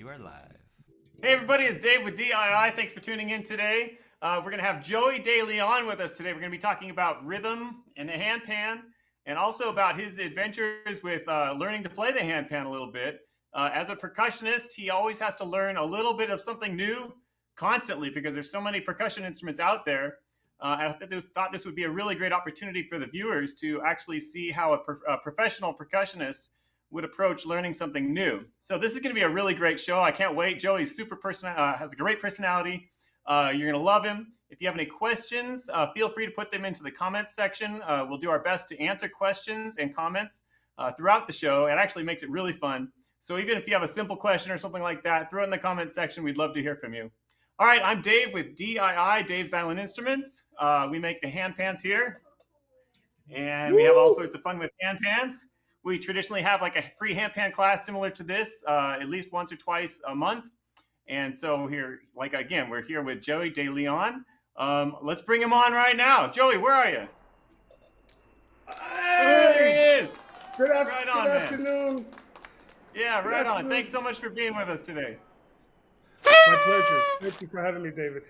You are live. Hey everybody, it's Dave with Dii. Thanks for tuning in today. We're going to have Joey De Leon with us today. We're going to be talking about rhythm and the handpan, and also about his adventures with learning to play the handpan a little bit. As a percussionist, he always has to learn a little bit of something new constantly because there's so many percussion instruments out there. I thought this would be a really great opportunity for the viewers to actually see how a professional percussionist would approach learning something new. So this is going to be a really great show. I can't wait. Joey's has a great personality. You're going to love him. If you have any questions, feel free to put them into the comments section. We'll do our best to answer questions and comments throughout the show. It actually makes it really fun. So even if you have a simple question or something like that, throw it in the comments section. We'd love to hear from you. All right, I'm Dave with Dii, Dave's Island Instruments. We make the handpans here, and we have all sorts of fun with handpans. We traditionally have like a free handpan class similar to this, at least once or twice a month. And so here, like again, we're here with Joey De Leon. Let's bring him on right now. Joey, where are you? Hey! Oh, there he is. Good afternoon. Yeah, right on. Thanks so much for being with us today. My pleasure. Thank you for having me, David.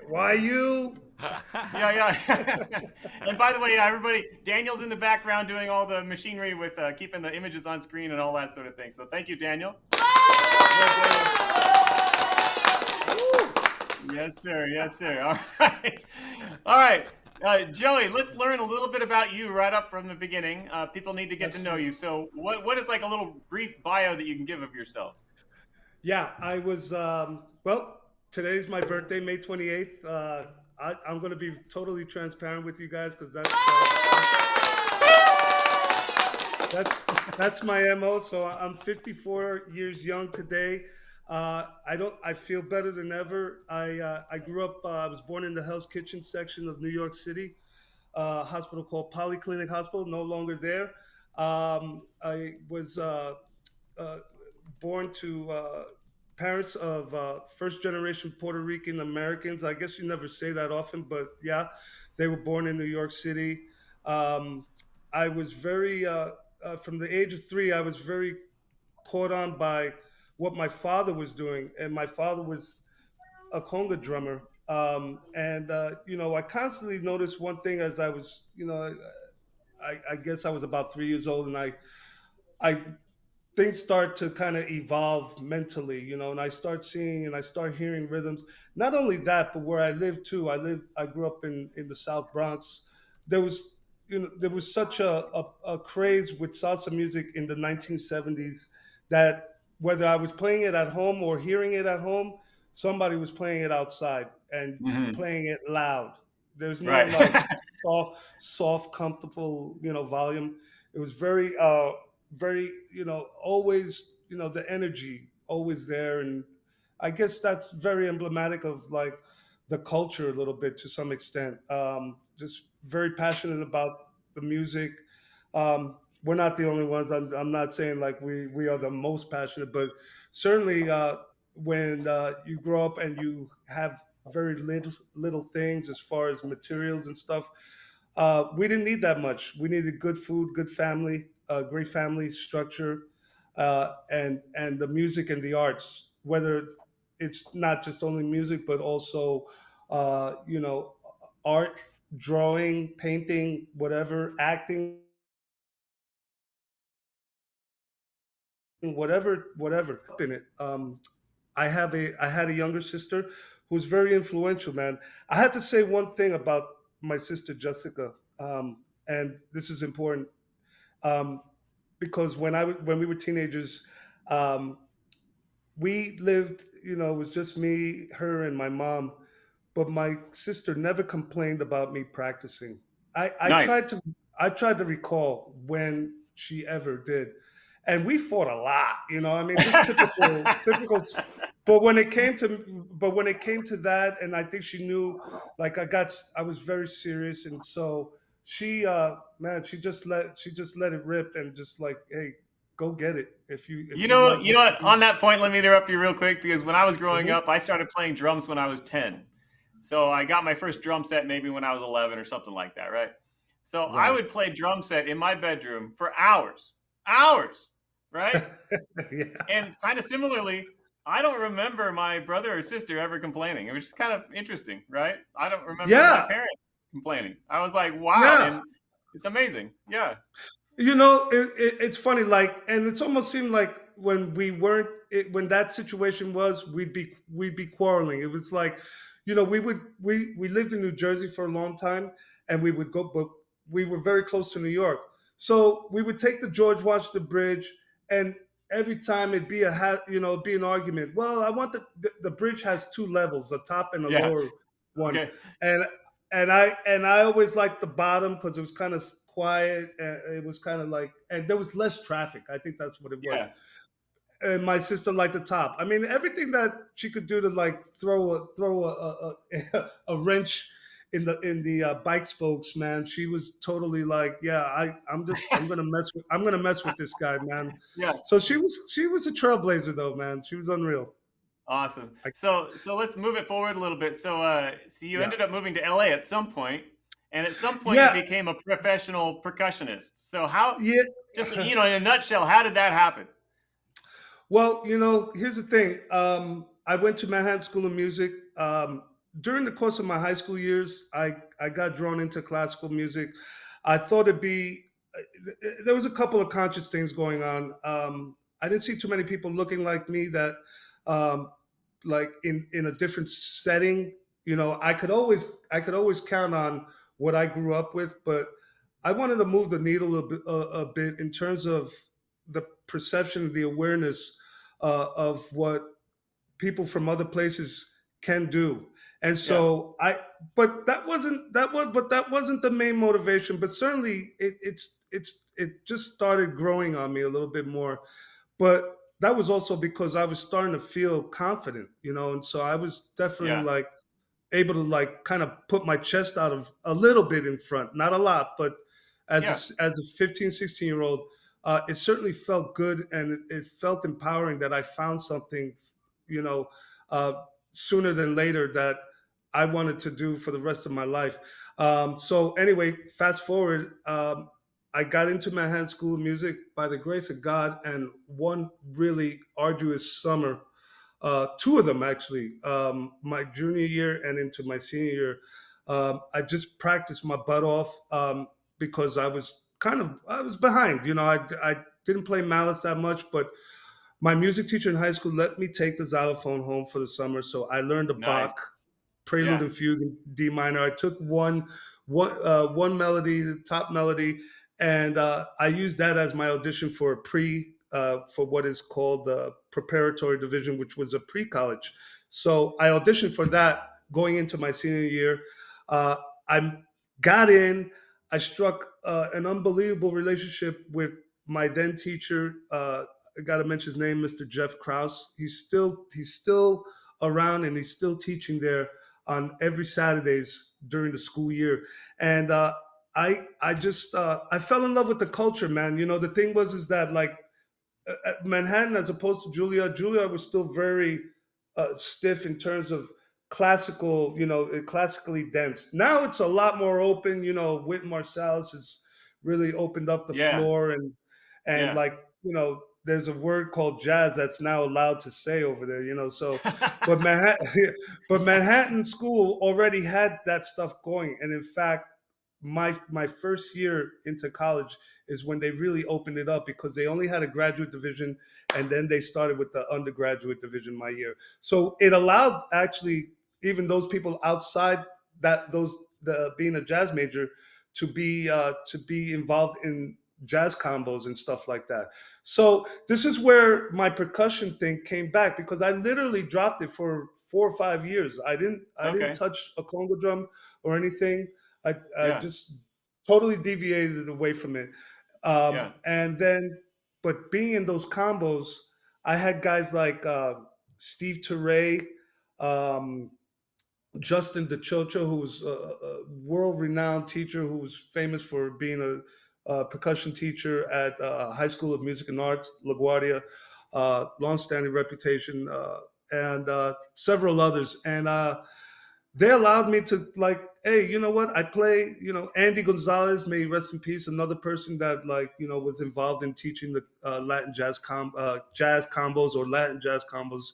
Why you? Yeah. And by the way, everybody, Daniel's in the background doing all the machinery with keeping the images on screen and all that sort of thing. So thank you, Daniel. Yes, sir. All right. Joey, let's learn a little bit about you right up from the beginning. People need to get to know you. So what is like a little brief bio that you can give of yourself? Yeah, I was, well, today's my birthday, May 28th. I'm going to be totally transparent with you guys because that's my MO. So I'm 54 years young today. I feel better than ever. I grew up, I was born in the Hell's Kitchen section of New York City, hospital called Polyclinic Hospital, no longer there. I was born to parents of first generation Puerto Rican Americans. I guess you never say that often, but yeah, they were born in New York City. I was very, from the age of 3, I was very caught on by what my father was doing. And my father was a conga drummer. I constantly noticed one thing as I was, I guess I was about 3 years old, and I things start to kind of evolve mentally, and I start seeing and I start hearing rhythms. Not only that, but where I live too. I grew up in the South Bronx. There was such a craze with salsa music in the 1970s that whether I was playing it at home or hearing it at home, somebody was playing it outside and playing it loud. There's no Right. like soft, comfortable, volume. It was very very, always, the energy always there. And I guess that's very emblematic of like the culture a little bit to some extent. Just very passionate about the music. We're not the only ones. I'm not saying like we are the most passionate, but certainly when you grow up and you have very little things as far as materials and stuff, we didn't need that much. We needed good food, good family, great family structure, and the music and the arts. Whether it's not just only music, but also, art, drawing, painting, whatever, acting, whatever in it. I had a younger sister who was very influential, man. I have to say one thing about my sister Jessica, and this is important, um, because when we were teenagers, um, we lived. It was just me, her, and my mom. But my sister never complained about me practicing. I Nice. tried to recall when she ever did, and we fought a lot. I mean, just typical. But when it came to that, and I think she knew, like I was very serious, and so she, man, she just let it rip, and just like, hey, go get it if You you know, love you what know you what? do. On that point, let me interrupt you real quick because when I was growing Mhm. up, I started playing drums when I was 10. So I got my first drum set maybe when I was 11 or something like that, right? So I Right. would play drum set in my bedroom for hours, hours. right? Yeah. And kind of similarly, I don't remember my brother or sister ever complaining. It was just kind of interesting, right? I don't remember my Yeah. parents complaining. I was like, wow, Yeah. and it's amazing. Yeah, It's funny, like, and it's almost seemed like when we weren't, when that situation was, we'd be quarreling. It was like, we lived in New Jersey for a long time, and we would go, but we were very close to New York, so we would take the George Washington Bridge, and every time it'd be it'd be an argument. Well, I want the bridge has two levels, a top and a yeah. lower one, Okay. and and I always liked the bottom because it was kind of quiet. It was kind of like, and there was less traffic. I think that's what it was. Yeah, And my sister liked the top. I mean, everything that she could do to like throw a wrench in the bike spokes, man. She was totally like, yeah, I'm gonna mess with this guy, man. yeah. So she was a trailblazer though, man. She was unreal. Awesome. I, So let's move it forward a little bit. So you yeah, ended up moving to LA at some point, and at some point you yeah, became a professional percussionist. So how, yeah. just in a nutshell, how did that happen? Well, here's the thing. I went to Manhattan School of Music. During the course of my high school years, I got drawn into classical music. I thought it'd be, there was a couple of conscious things going on. I didn't see too many people looking like me that, um, like in a different setting. I could always count on what I grew up with, but I wanted to move the needle a bit in terms of the perception, the awareness of what people from other places can do. And Yeah, so but that wasn't the main motivation. But certainly it just started growing on me a little bit more. But that was also because I was starting to feel confident, and so I was definitely yeah, like able to like kind of put my chest out of a little bit in front, not a lot, but yeah, as a 15, 16-year old, it certainly felt good, and it felt empowering that I found something, you know, uh, sooner than later that I wanted to do for the rest of my life. So anyway, fast forward, I got into Manhattan School of Music by the grace of God, and one really arduous summer, two of them actually, my junior year and into my senior year. I just practiced my butt off, because I was behind. I didn't play mallets that much, but my music teacher in high school let me take the xylophone home for the summer, so I learned a nice. Bach Prelude Yeah, and Fugue in D minor. I took one melody, the top melody, and I used that as my audition for for what is called the preparatory division, which was a pre-college. So I auditioned for that going into my senior year. Uh, I got in. I struck an unbelievable relationship with my then teacher. I got to mention his name, Mr. Jeff Krause. He's still around, and he's still teaching there on every Saturdays during the school year. And I fell in love with the culture, man. The thing was is that like at Manhattan, as opposed to Juilliard was still very stiff in terms of classical, classically dense. Now it's a lot more open. Whit Marsalis has really opened up the yeah, floor, and yeah. like, there's a word called jazz that's now allowed to say over there. So, but Manhattan, but Manhattan School already had that stuff going, and in fact, my first year into college is when they really opened it up, because they only had a graduate division, and then they started with the undergraduate division my year. So it allowed actually even those people outside the being a jazz major to be involved in jazz combos and stuff like that. So this is where my percussion thing came back, because I literally dropped it for 4 or 5 years. I didn't Okay. touch a conga drum or anything. I Yeah, just totally deviated away from it. yeah, And then, but being in those combos, I had guys like Steve Teray, um, Justin DeChocho, who was a world-renowned teacher, who was famous for being a percussion teacher at High School of Music and Arts, LaGuardia, long-standing reputation, and several others. And they allowed me to, like, hey, you know what, I play, Andy Gonzalez, may he rest in peace, another person that, like, was involved in teaching the Latin jazz combos, or Latin jazz combos.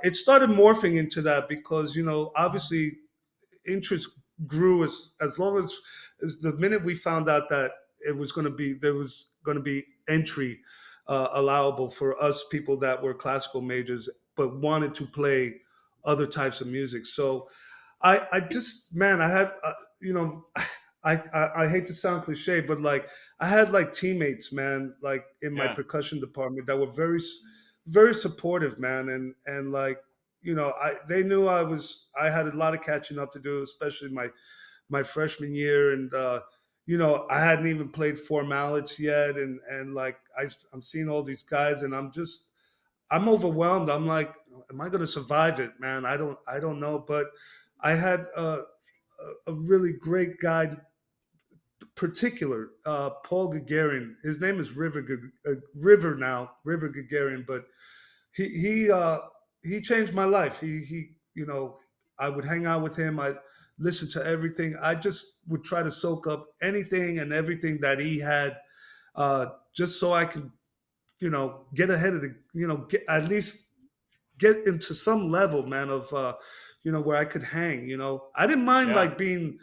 It started morphing into that because, obviously interest grew as long as the minute we found out that there was going to be entry allowable for us people that were classical majors but wanted to play other types of music. So I just, man, I had, you know, I hate to sound cliche, but like I had like teammates, man, like in my Yeah. percussion department that were very supportive, man, and like, they knew I had a lot of catching up to do, especially my freshman year, and I hadn't even played four mallets yet, and like I'm seeing all these guys, and I'm overwhelmed. I'm like, am I going to survive it, man? I don't know, but I had a really great guy, particular Paul Gagarin. His name is River now, River Gagarin, but he he uh, he changed my life. I would hang out with him. I listened to everything. I just would try to soak up anything and everything that he had, just so I could, get ahead of at least get into some level, man, of where I could hang. I didn't mind Yeah. like being,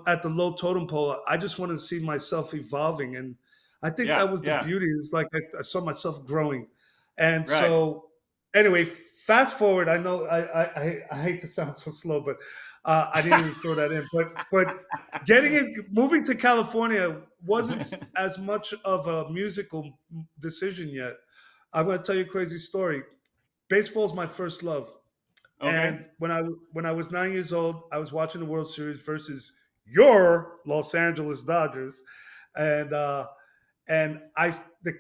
at the low totem pole. I just wanted to see myself evolving, and I think Yeah. that was the Yeah. beauty. Is like I saw myself growing, and Right. so anyway, fast forward. I know I hate to sound so slow, but I didn't even throw that in. But moving to California wasn't as much of a musical decision yet. I'm going to tell you a crazy story. Baseball is my first love. Okay. And when I was 9 years old, I was watching the World Series versus your Los Angeles Dodgers, and the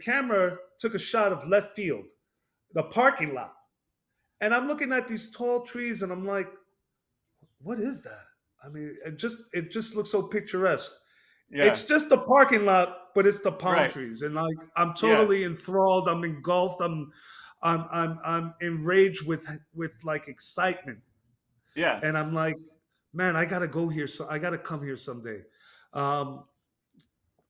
camera took a shot of left field, the parking lot, and I'm looking at these tall trees, and I'm like, what is that? I mean, it just looks so picturesque. Yeah. It's just a parking lot, but it's the palm Right. trees, and like I'm Yeah. totally enthralled. I'm engulfed. I'm enraged with like excitement, Yeah. and I'm like, man, I gotta go here. So I gotta come here someday. Um,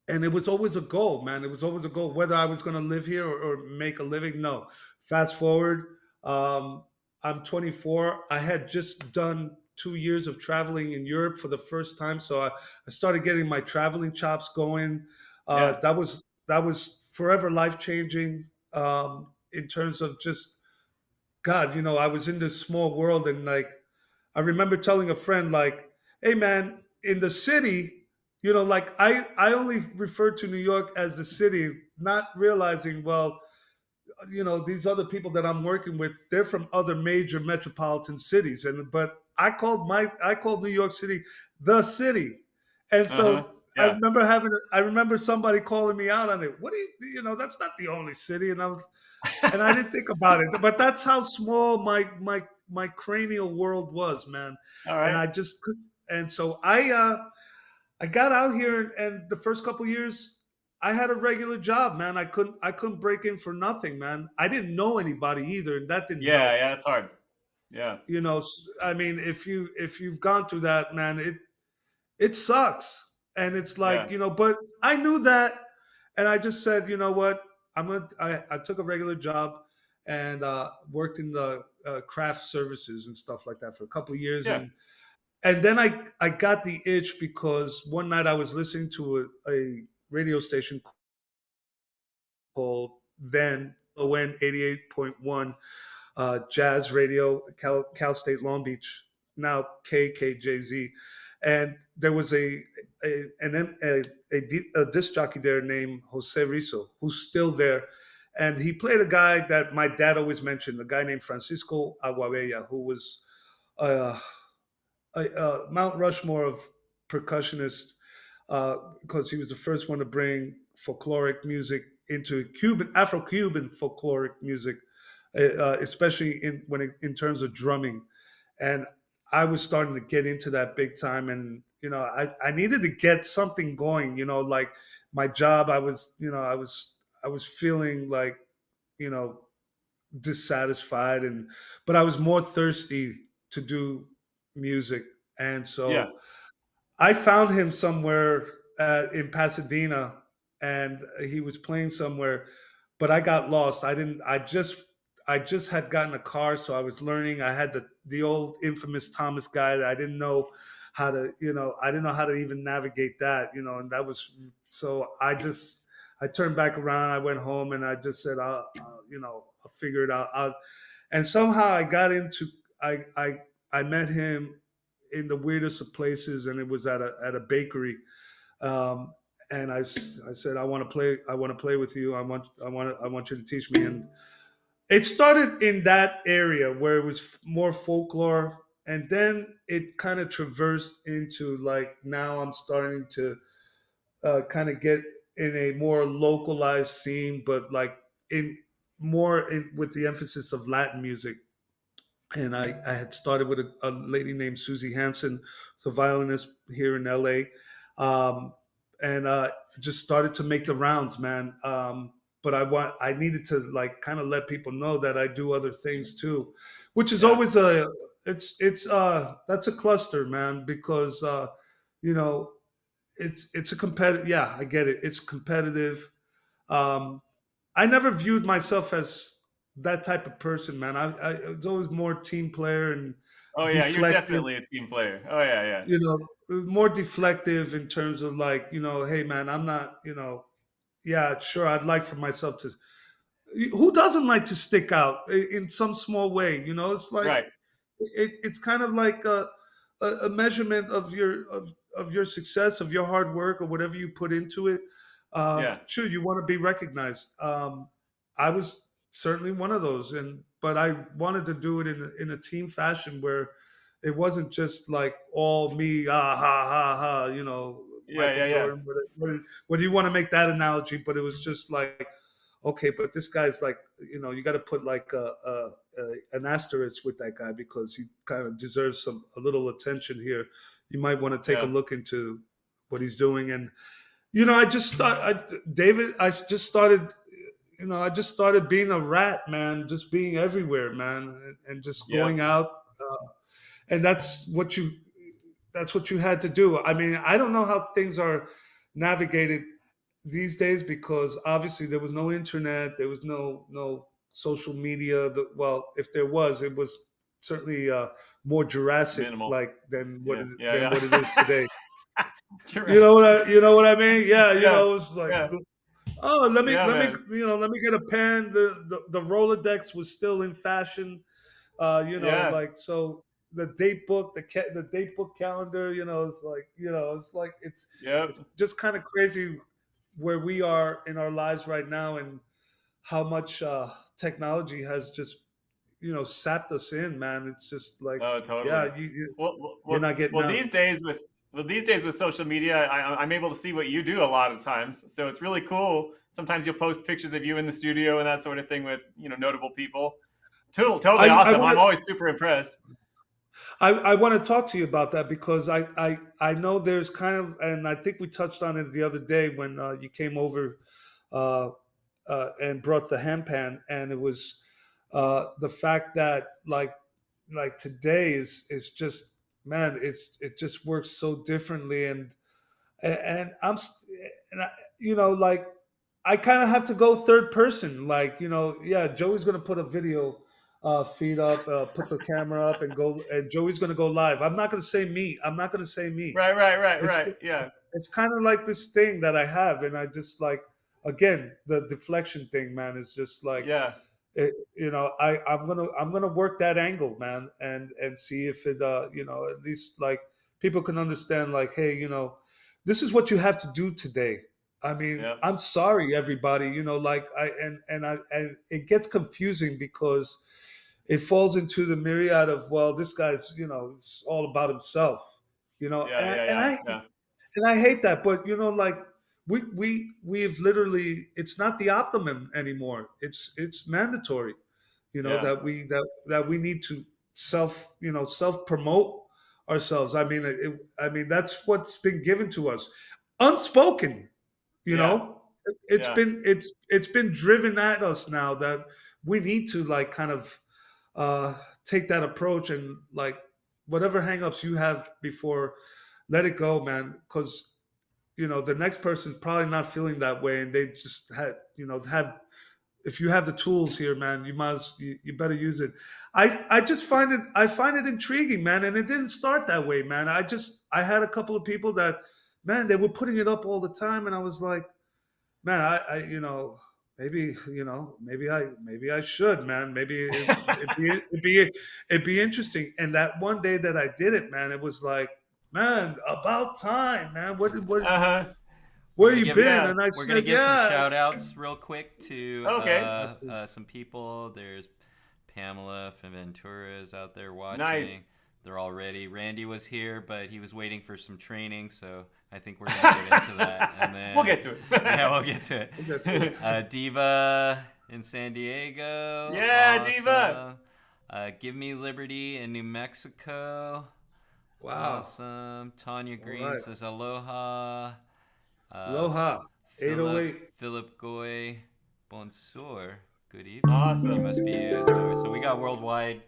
and it was always a goal, man. It was always a goal, whether I was gonna live here or make a living. No. Fast forward, um, I'm 24. I had just done 2 years of traveling in Europe for the first time, so I started getting my traveling chops going. Yeah. That was forever life changing, in terms of just God. I was in this small world, and like I remember telling a friend, like, "Hey, man, in the city, like I only refer to New York as the city, not realizing, well, these other people that I'm working with, they're from other major metropolitan cities, and but I called New York City the city, and Uh-huh. so." Yeah. I remember somebody calling me out on it. What do that's not the only city. And I didn't think about it, but that's how small my cranial world was, man. All And right. I just could, and so I got out here, and the first couple years I had a regular job, man. I couldn't break in for nothing, man. I didn't know anybody either, and that didn't Yeah. help. Yeah. It's hard. Yeah. I mean, if you've gone through that, man, it sucks. And it's like, Yeah. but I knew that. And I just said, you know what? I took a regular job, and worked in the craft services and stuff like that for a couple of years. Yeah. And then I got the itch because one night I was listening to a radio station called then ON 88.1, jazz radio, Cal State Long Beach, now KKJZ. And there was a disc jockey there named Jose Rizzo, who's still there. And he played a guy that my dad always mentioned, a guy named Francisco Aguabella, who was uh, a Mount Rushmore of percussionists, because he was the first one to bring folkloric music into Afro-Cuban folkloric music, especially in terms of drumming. And I was starting to get into that big time, and I needed to get something going. Like my job, I was feeling like you know dissatisfied, but I was more thirsty to do. music, and Yeah. so I found him somewhere in Pasadena, and he was playing somewhere, but I got lost. I didn't. I just had gotten a car, so I was learning. I had the old infamous Thomas guide. I didn't know how to, I didn't know how to even navigate that, and that was so. I turned back around. I went home, and I just said, I'll figure it out. And somehow I got into. I met him in the weirdest of places, and it was at a bakery. Um, and I said, I want to play. I want to play with you. I want you to teach me. And it started in that area where it was more folklore, and then it kind of traversed into like now I'm starting to kind of get in a more localized scene, but like in more with the emphasis of Latin music. And I had started with a lady named Susie Hansen, the violinist here in LA, um, and just started to make the rounds, man. But I needed to like kind of let people know that I do other things too, which is Yeah. always it's that's a cluster, man, because you know it's a competitive. Yeah, I get it. It's competitive. Um, I never viewed myself as that type of person, man. I was always more team player and Oh yeah, you're deflective. definitely a team player. Oh yeah, yeah. It was more deflective in terms of like, hey man, I'm not, yeah, sure, I'd like for myself to. Who doesn't like to stick out in some small way? It's like Right. it's kind of like a measurement of your success, of your hard work, or whatever you put into it. Yeah. Sure, you want to be recognized. I was certainly one of those, but I wanted to do it in a team fashion where it wasn't just like all me, ah ha ha ha, Yeah, Michael yeah, yeah. Jordan. Whether you want to make that analogy, but it was just like, okay, but this guy's like, you got to put like an asterisk with that guy because he kind of deserves a little attention here. You might want to take a Yeah. look into what he's doing. And I just David. I just started being a rat, man. Just being everywhere, man, and just Yeah. going out. And that's what you had to do. I mean, I don't know how things are navigated these days because obviously there was no internet, there was no social media. Well, if there was, it was certainly more Jurassic Minimal. like Yeah. than Yeah, what it is today. yeah. Jurassic. You know what I mean? Yeah, Yeah. it was like, Yeah. oh, Yeah, man. let me get a pen. The Rolodex was still in fashion. Yeah. Like so the date book, the date book calendar, Yep. it's just kind of crazy where we are in our lives right now and how much technology has just sapped us in, man. It's just like, Oh, totally. yeah, Well, well, you're well, not getting well, out. these days with social media, I'm able to see what you do a lot of times. So it's really cool. Sometimes you'll post pictures of you in the studio and that sort of thing with notable people. Totally I awesome. want I'm to always super impressed. I want to talk to you about that because I know there's kind of, and I think we touched on it the other day when you came over uh, and brought the handpan, and it was the fact that like today is just, man, it just works so differently, and and I, like I kind of have to go third person, like yeah, Joey's gonna put a video feed up, put the camera up, and go, and Joey's gonna go live. I'm not gonna say me. I'm not gonna say me. Right, right, right, It's right. Yeah, it's kind of like this thing that I have, and I just like, again, the deflection thing, man, is just like yeah, I'm gonna work that angle, man, and see if it at least like people can understand, like, hey, this is what you have to do today. I mean, yeah, I'm sorry, everybody, like and it gets confusing because it falls into the myriad of, well, this guy's, it's all about himself, yeah, yeah, yeah, yeah, and I hate that, but like we've literally, it's not the optimum anymore. It's mandatory, yeah, that we need to self promote ourselves. I mean, I mean that's what's been given to us, unspoken. You yeah, know, yeah, it's been driven at us now that we need to like kind of take that approach and like whatever hangups you have before, let it go, man. Because the next person's probably not feeling that way, and they just had have. If you have the tools here, man, you better use it. I just find it intriguing, man, and it didn't start that way, man. I had a couple of people that, man, they were putting it up all the time, and I was like, man, maybe maybe I should, man. Maybe it'd be interesting. And that one day that I did it, man, it was like, man, about time, man. Uh-huh. Where you been? Yeah. And I We're gonna said, give some yeah. shout outs real quick to Okay. some people. There's Pamela from Ventura is out there watching. Nice. They're all ready. Randy was here, but he was waiting for some training, so I think we're gonna get into that. And then We'll get to it. yeah, we'll get to it. Diva in San Diego. Yeah, Diva. Give Me Liberty in New Mexico. Wow. Awesome. Tanya Green right. says aloha. Aloha. 808. Philip Goy. Bonsoir. Good evening. Awesome. You must be. So we got worldwide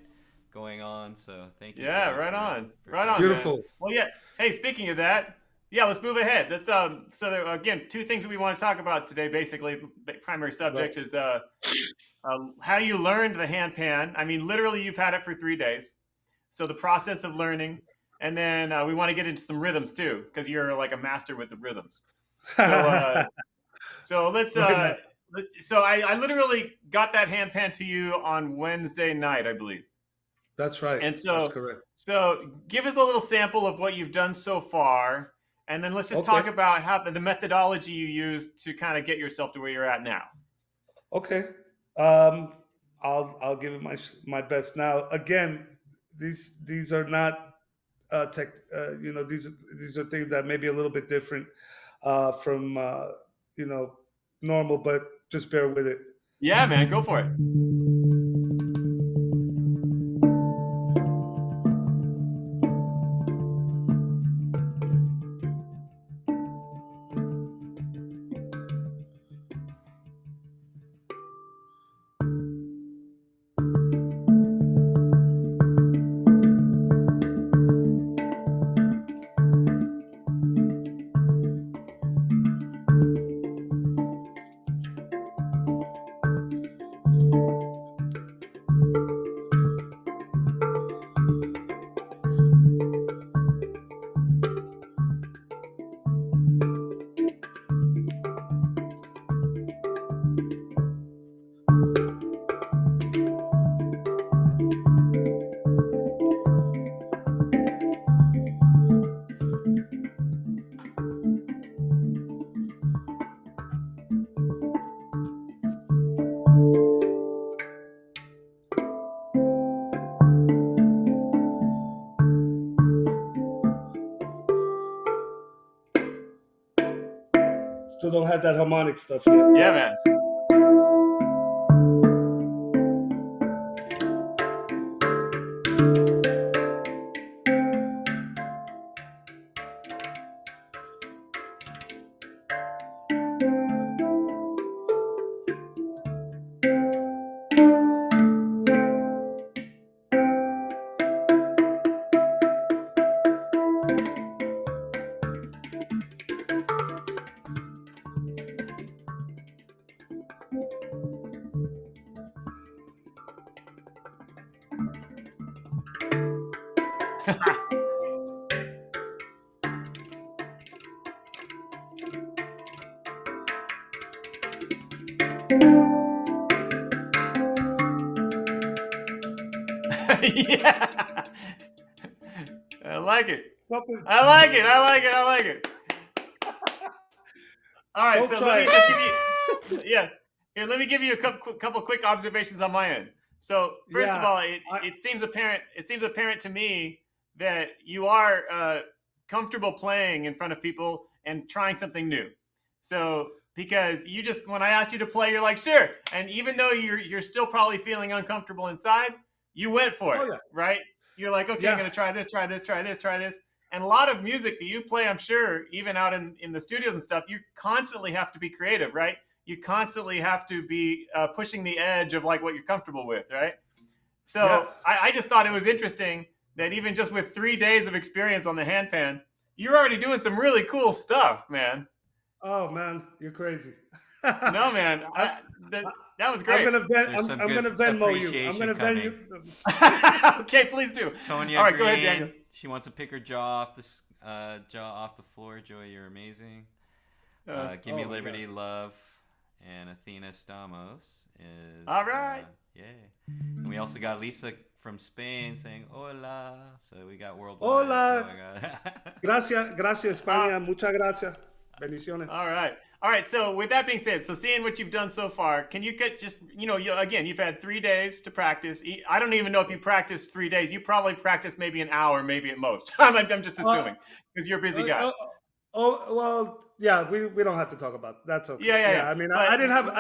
going on. So thank you. Yeah, Joe, right for- on. for- Right on. Beautiful. Man. Well, yeah. Hey, speaking of that, yeah, let's move ahead. Let's so there, again, two things that we want to talk about today. Basically, the primary subject is how you learned the handpan. I mean, literally, you've had it for 3 days. So the process of learning, and then we want to get into some rhythms too, because you're like a master with the rhythms. So let's. So I literally got that handpan to you on Wednesday night, I believe. That's right. And so, That's correct. So give us a little sample of what you've done so far, and then let's just talk about how the methodology you used to kind of get yourself to where you're at now. Okay. I'll give it my best. Now, again, these are not these are things that may be a little bit different from normal, but just bear with it. Yeah, man, go for it. Still don't have that harmonic stuff yet. Yeah, man. Yeah. I like it. I like it. I like it. I like it. All right, Don't so try let me just give you, here, let me give you a couple quick observations on my end. So first of all, it seems apparent. It seems apparent to me that you are comfortable playing in front of people and trying something new. So because you just, when I asked you to play, you're like, sure. And even though you're still probably feeling uncomfortable inside, you went for it, right? You're like, okay, I'm going to try this, try this, try this, try this. And a lot of music that you play, I'm sure, even out in the studios and stuff, you constantly have to be creative, right? You constantly have to be pushing the edge of like what you're comfortable with, right? So I just thought it was interesting that even just with 3 days of experience on the handpan, you're already doing some really cool stuff, man. Oh man, you're crazy. No, man, I, that was I'm great. gonna There's some I'm good gonna Venmo you. I'm appreciation gonna Venmo coming. you. Okay, please do. Tonya All right, Green, go ahead, Daniel. she wants to pick her jaw off the floor. Joey, you're amazing. Give Me Oh my Liberty, God. Love, and Athena Stamos is. All right. Yeah. And we also got Lisa from Spain saying hola. So we got worldwide. Hola. Oh my God. Gracias, España. Muchas gracias. Bendiciones. All right. All right. So with that being said, so seeing what you've done so far, can you get just, again, you've had 3 days to practice. I don't even know if you practiced 3 days. You probably practiced maybe an hour, maybe at most. I'm just assuming because you're a busy guy. Well, yeah, we don't have to talk about it. That's okay. Yeah. I mean, But, I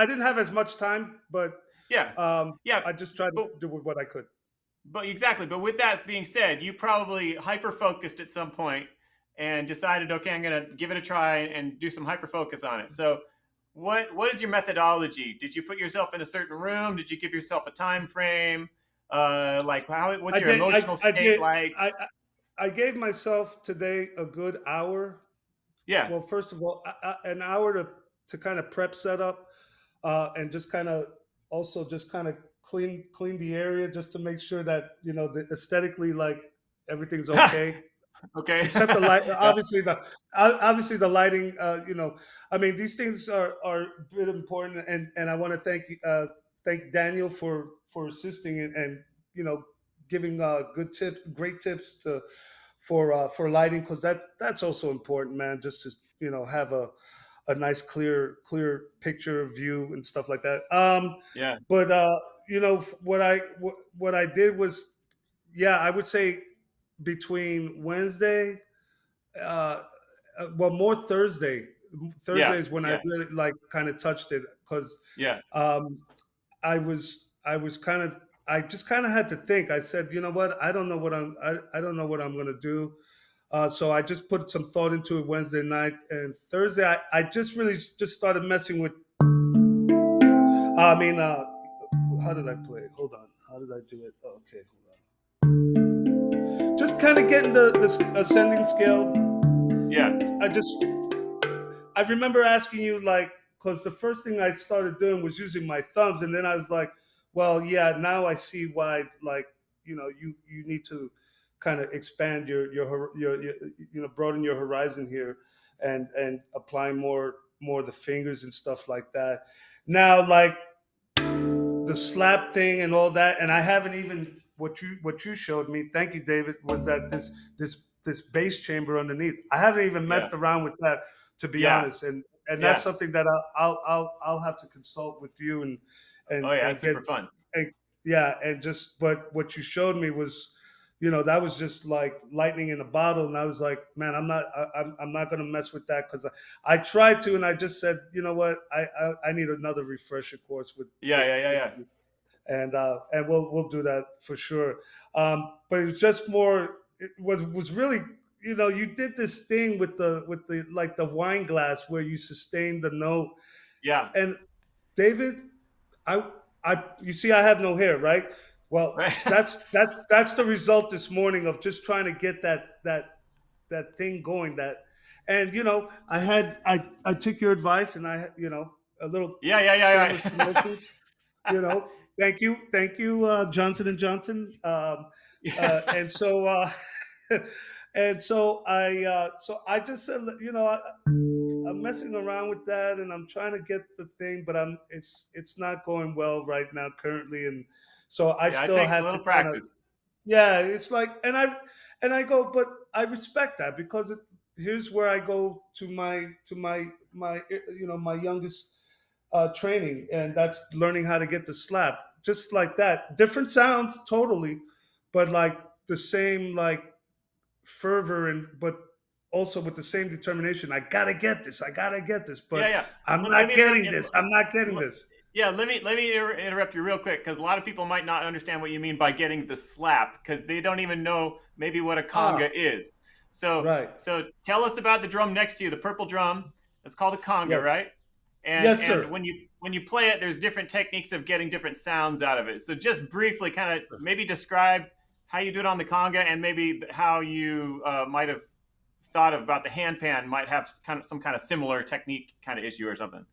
didn't have as much time, but yeah. Yeah. I just tried to do what I could. But exactly. But with that being said, you probably hyper focused at some point and decided, okay, I'm going to give it a try and do some hyper focus on it. So what is your methodology? Did you put yourself in a certain room? Did you give yourself a time frame? What's your emotional state like? I gave myself today a good hour. Yeah. Well, first of all, an hour to kind of prep setup, and just kind of also just kind of clean the area just to make sure that the aesthetically like everything's okay. Okay. Except the light, obviously the lighting. I mean, these things are a bit important, and I want to thank Daniel for assisting and giving great tips for lighting, because that's also important, man. Just to have a nice clear picture view and stuff like that. Yeah. But what I did was, yeah, I would say between Wednesday, well, more Thursday. Thursday is when I really like kind of touched it, because I was kind of, I just kind of had to think. I said, you know what, I don't know what I don't know what I'm gonna do. So I just put some thought into it Wednesday night, and Thursday I just really just started messing with. I mean, how did I play? Hold on, how did I do it? Oh, okay, hold on. Just kind of getting the ascending scale. Yeah. I remember asking you, like, because the first thing I started doing was using my thumbs, and then I was like, well, yeah, now I see why, like, you need to kind of expand your broaden your horizon here, and apply more of the fingers and stuff like that. Now, like the slap thing and all that, and I haven't even what you showed me. Thank you, David. Was that this bass chamber underneath? I haven't even messed around with that, to be honest, and that's something that I'll have to consult with you and that's super fun. And just, but what you showed me was, that was just like lightning in a bottle, and I was like, man, I'm not gonna mess with that, because I tried to, and I just said, you know what, I need another refresher course with and we'll do that for sure. But it was just more. It was really, you did this thing with the like the wine glass where you sustained the note. Yeah. And David, you see, I have no hair, right? Well, that's the result this morning of just trying to get that thing going. And I took your advice, and I a little promotions. Thank you, Johnson and Johnson. And so I just said, I'm messing around with that, and I'm trying to get the thing, but it's not going well right now currently, and so I still have to practice. It's like, and I go, but I respect that, because here's where I go to my my youngest training, and that's learning how to get the slap, just like that. Different sounds, totally, but like the same like fervor, but also with the same determination. I gotta get this, but I'm not getting this. Yeah, let me interrupt you real quick, because a lot of people might not understand what you mean by getting the slap, because they don't even know maybe what a conga is. So so tell us about the drum next to you, the purple drum. It's called a conga, right? And, yes, sir. And when you play it, there's different techniques of getting different sounds out of it. So just briefly, kind of maybe describe how you do it on the conga, and maybe how you might have thought about the handpan might have some kind of similar technique kind of issue or something.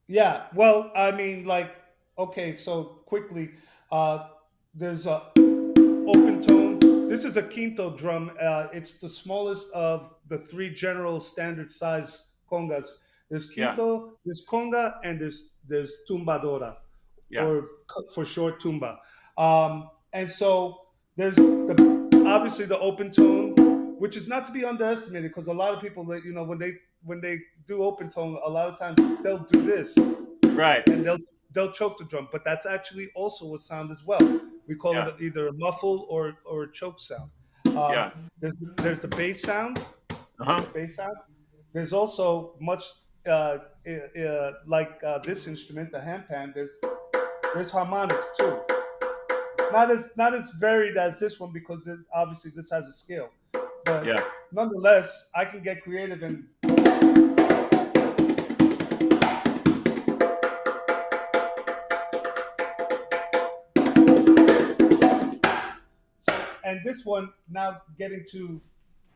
Yeah, well, I mean, like, okay, so quickly, uh, there's a open tone. This is a quinto drum. It's the smallest of the three general standard size congas. There's Yeah, quinto, there's conga, and there's tumbadora, yeah, or for short tumba. And so there's obviously the open tone, which is not to be underestimated, because a lot of people that when they do open tone, a lot of times they'll do this right. and they'll choke the drum, but that's actually also a sound as well. We call Yeah, it either a muffle or a choke sound. yeah. There's the bass sound. There's Uh-huh. a bass sound. There's also much like this instrument, the handpan. There's harmonics too. Not as varied as this one, because obviously this has a scale, but Yeah. nonetheless, I can get creative and this one, now getting to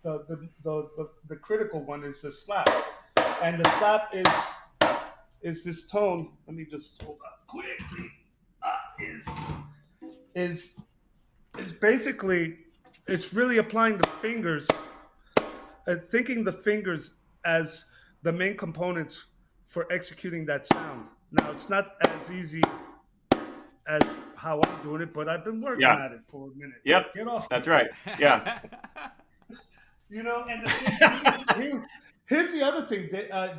the critical one, is the slap, and the slap is this tone. Let me just hold on quickly. Is basically, it's really applying the fingers, thinking the fingers as the main components for executing that sound. Now, it's not as easy as how I'm doing it, but I've been working Yeah. at it for a minute. Yep. Get off. That's right. Yeah. And here's the other thing,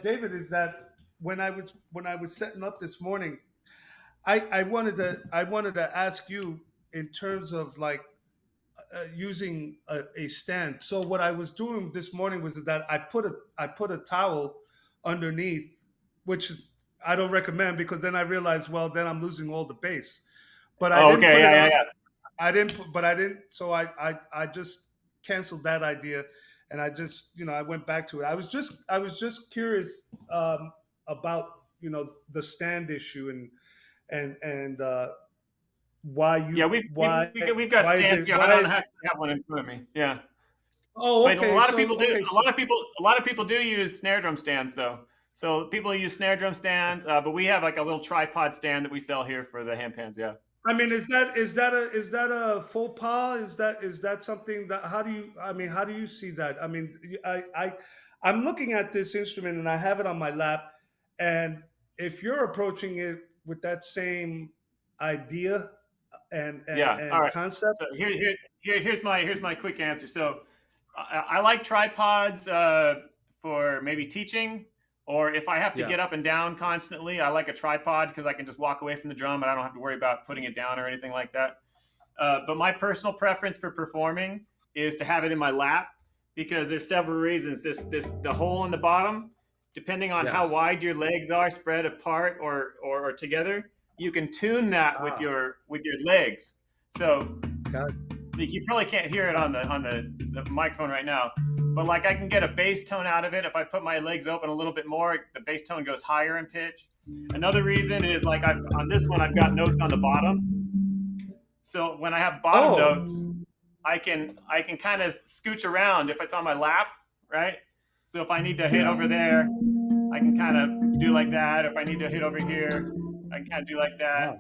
David, is that when I was setting up this morning, I wanted to ask you in terms of like using a stand. So what I was doing this morning was that I put a towel underneath, which I don't recommend, because then I realized, well, then I'm losing all the bass. But I Oh, didn't okay. put it Yeah, on. yeah, I didn't. So I just canceled that idea, and I went back to it. I was just curious about the stand issue, and why yeah. We've got stands here. I don't have one in front of me. Yeah. Oh, But a okay. lot of So people do. okay. A lot of people do use snare drum stands, though. So people use snare drum stands, but we have like a little tripod stand that we sell here for the handpans. Yeah. I mean, is that a faux pas? Is that something that, how do you see that? I mean, I'm looking at this instrument and I have it on my lap, and if you're approaching it with that same idea and and, Yeah. All and right. concept. So here's my quick answer. So I like tripods for maybe teaching, or if I have to Yeah. get up and down constantly, I like a tripod because I can just walk away from the drum and I don't have to worry about putting it down or anything like that. But my personal preference for performing is to have it in my lap, because there's several reasons. The hole in the bottom, depending on Yeah. how wide your legs are spread apart or together, you can tune that with your legs. So God. you probably can't hear it on the microphone right now, but like I can get a bass tone out of it if I put my legs open a little bit more. The bass tone goes higher in pitch. Another reason is like on this one I've got notes on the bottom, so when I have bottom notes, I can kind of scooch around if it's on my lap, right? So if I need to hit over there, I can kind of do like that. If I need to hit over here, I can kind of do like that.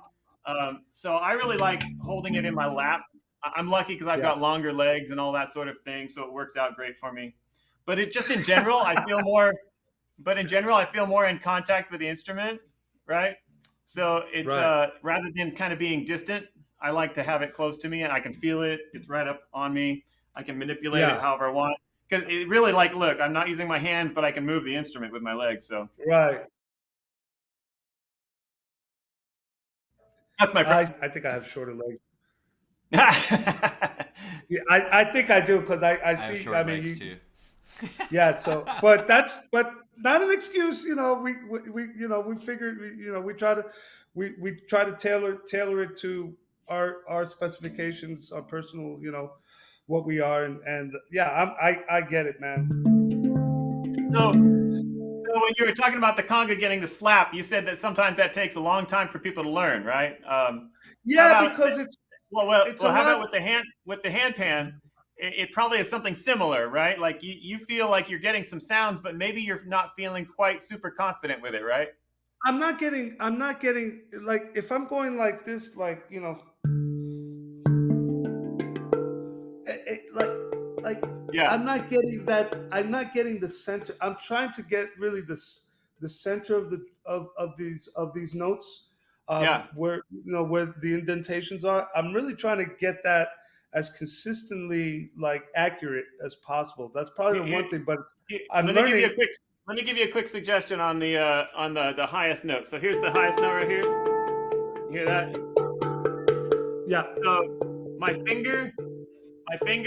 So I really like holding it in my lap. I'm lucky because I've got longer legs and all that sort of thing, so it works out great for me. But in general, I feel more. But in general, I feel more in contact with the instrument, right? So it's rather than kind of being distant, I like to have it close to me and I can feel it. It's right up on me. I can manipulate it however I want. Because it really, like, look, I'm not using my hands, but I can move the instrument with my legs. So Right. that's my I think I have shorter legs. Yeah, I think I do, because I see. I have short I mean, legs too. yeah. So, but not an excuse. We figured, we try to tailor it to our specifications, our personal, what we are, and yeah, I get it, man. So when you were talking about the conga getting the slap, you said that sometimes that takes a long time for people to learn, right? Yeah, because It's a well. How about lot. with the handpan? It probably is something similar, right? Like you feel like you're getting some sounds, but maybe you're not feeling quite super confident with it, right? I'm not getting like if I'm going like this, like like Yeah, I'm not getting the center. I'm trying to get really the center of of these notes, yeah. where where the indentations are. I'm really trying to get that as consistently like accurate as possible. That's probably Here, the one thing, but I'm let me give you a learning. quick suggestion on the highest note. So here's the highest note right here. You hear that? Yeah. So my finger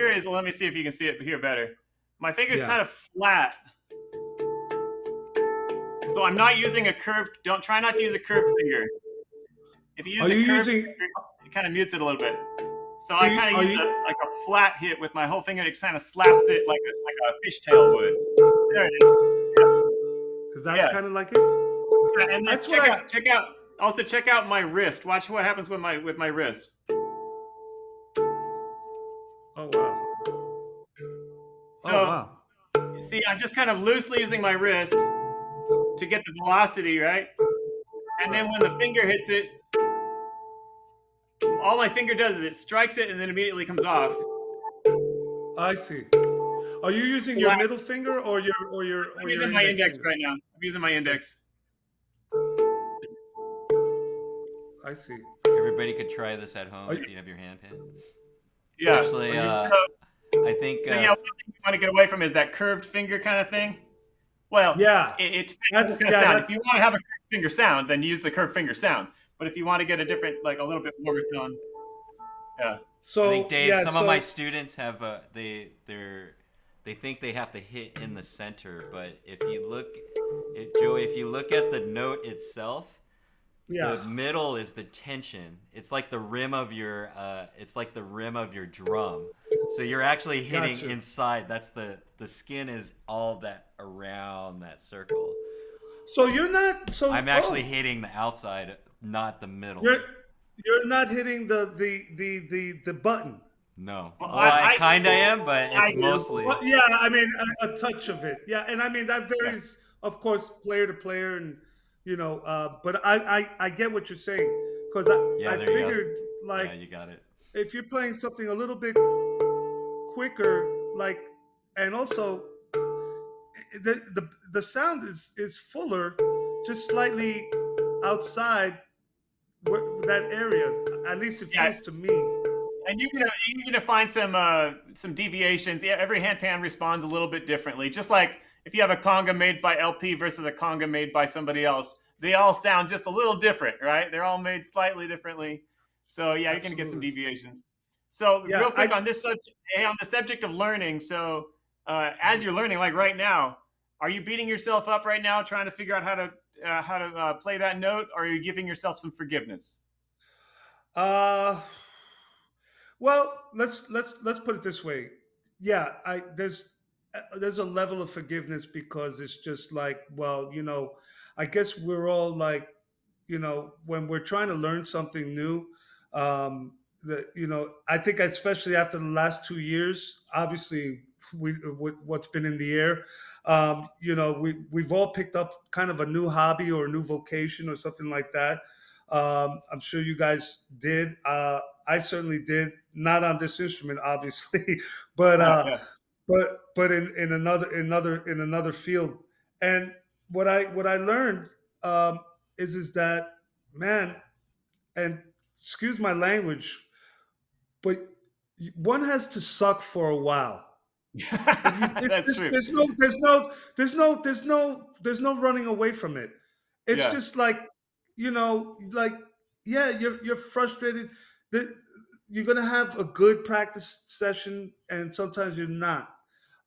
is. Well, let me see if you can see it here better. My finger is Yeah. kind of flat, so I'm not using a curved. Don't try not to use a curved finger. If you use Are you a curved using? finger, it kind of mutes it a little bit. So I kind of Are use you? like a flat hit with my whole finger. It kind of slaps it like a fishtail would. There it Is is. that Yeah. kind of like it? Yeah, and then That's what I. check out my wrist. Watch what happens with my wrist. Oh wow. Oh So wow. see, I'm just kind of loosely using my wrist to get the velocity, right? And then when the finger hits it, all my finger does is it strikes it and then immediately comes off. I see. Are you using your Flat. middle finger or I'm your using my index index finger? right now. I'm using my index. I see. Everybody could try this at home Are if you, you have your handpan. Yeah. Actually, are you? I think So yeah, one thing you want to get away from is that curved finger kind of thing. Well, Yeah. it depends on what kind of sound. If you That's want to have a curved finger sound, then use the curved finger sound. But if you want to get a different, like a little bit lower tone, yeah, I think so Dave. yeah. Some of my So students have they think they have to hit in the center, but if you look, Joey, if you look at the note itself, yeah. the middle is the tension. It's like the rim of your drum. So you're actually hitting Gotcha. inside. That's the skin is all that around that circle. So you're not. So I'm actually hitting the outside, not the middle. you're not hitting the button. No. Well, Well, I kind of am, but I it's do. mostly. Well, yeah. I mean, a touch of it. Yeah, and I mean that Yeah, varies, of course, player to player, and But I get what you're saying because Yeah, I there you go. figured like Yeah, you got it. if you're playing something a little bit quicker, like, and also the sound is fuller, just slightly outside that area. At least it yeah. feels to me. And you're gonna find some deviations. Yeah, every handpan responds a little bit differently. Just like if you have a conga made by LP versus a conga made by somebody else, they all sound just a little different, right? They're all made slightly differently. So yeah, you're gonna get some Absolutely. deviations. So Yeah, real quick on this subject, on the subject of learning. So as you're learning, like right now, are you beating yourself up right now trying to figure out how to play that note, or are you giving yourself some forgiveness? Uh, well, let's put it this way. Yeah, I there's a level of forgiveness because it's just like, well, I guess we're all like, when we're trying to learn something new, I think especially after the last 2 years, obviously with what's been in the air, we've all picked up kind of a new hobby or a new vocation or something like that. I'm sure you guys did. I certainly did. Not on this instrument, obviously, but Yeah, yeah, in another field. And what I learned, is that, man, and excuse my language, but one has to suck for a while. that's true. There's no running away from it. It's Yeah, just like, like, yeah, you're frustrated that you're gonna have a good practice session and sometimes you're not.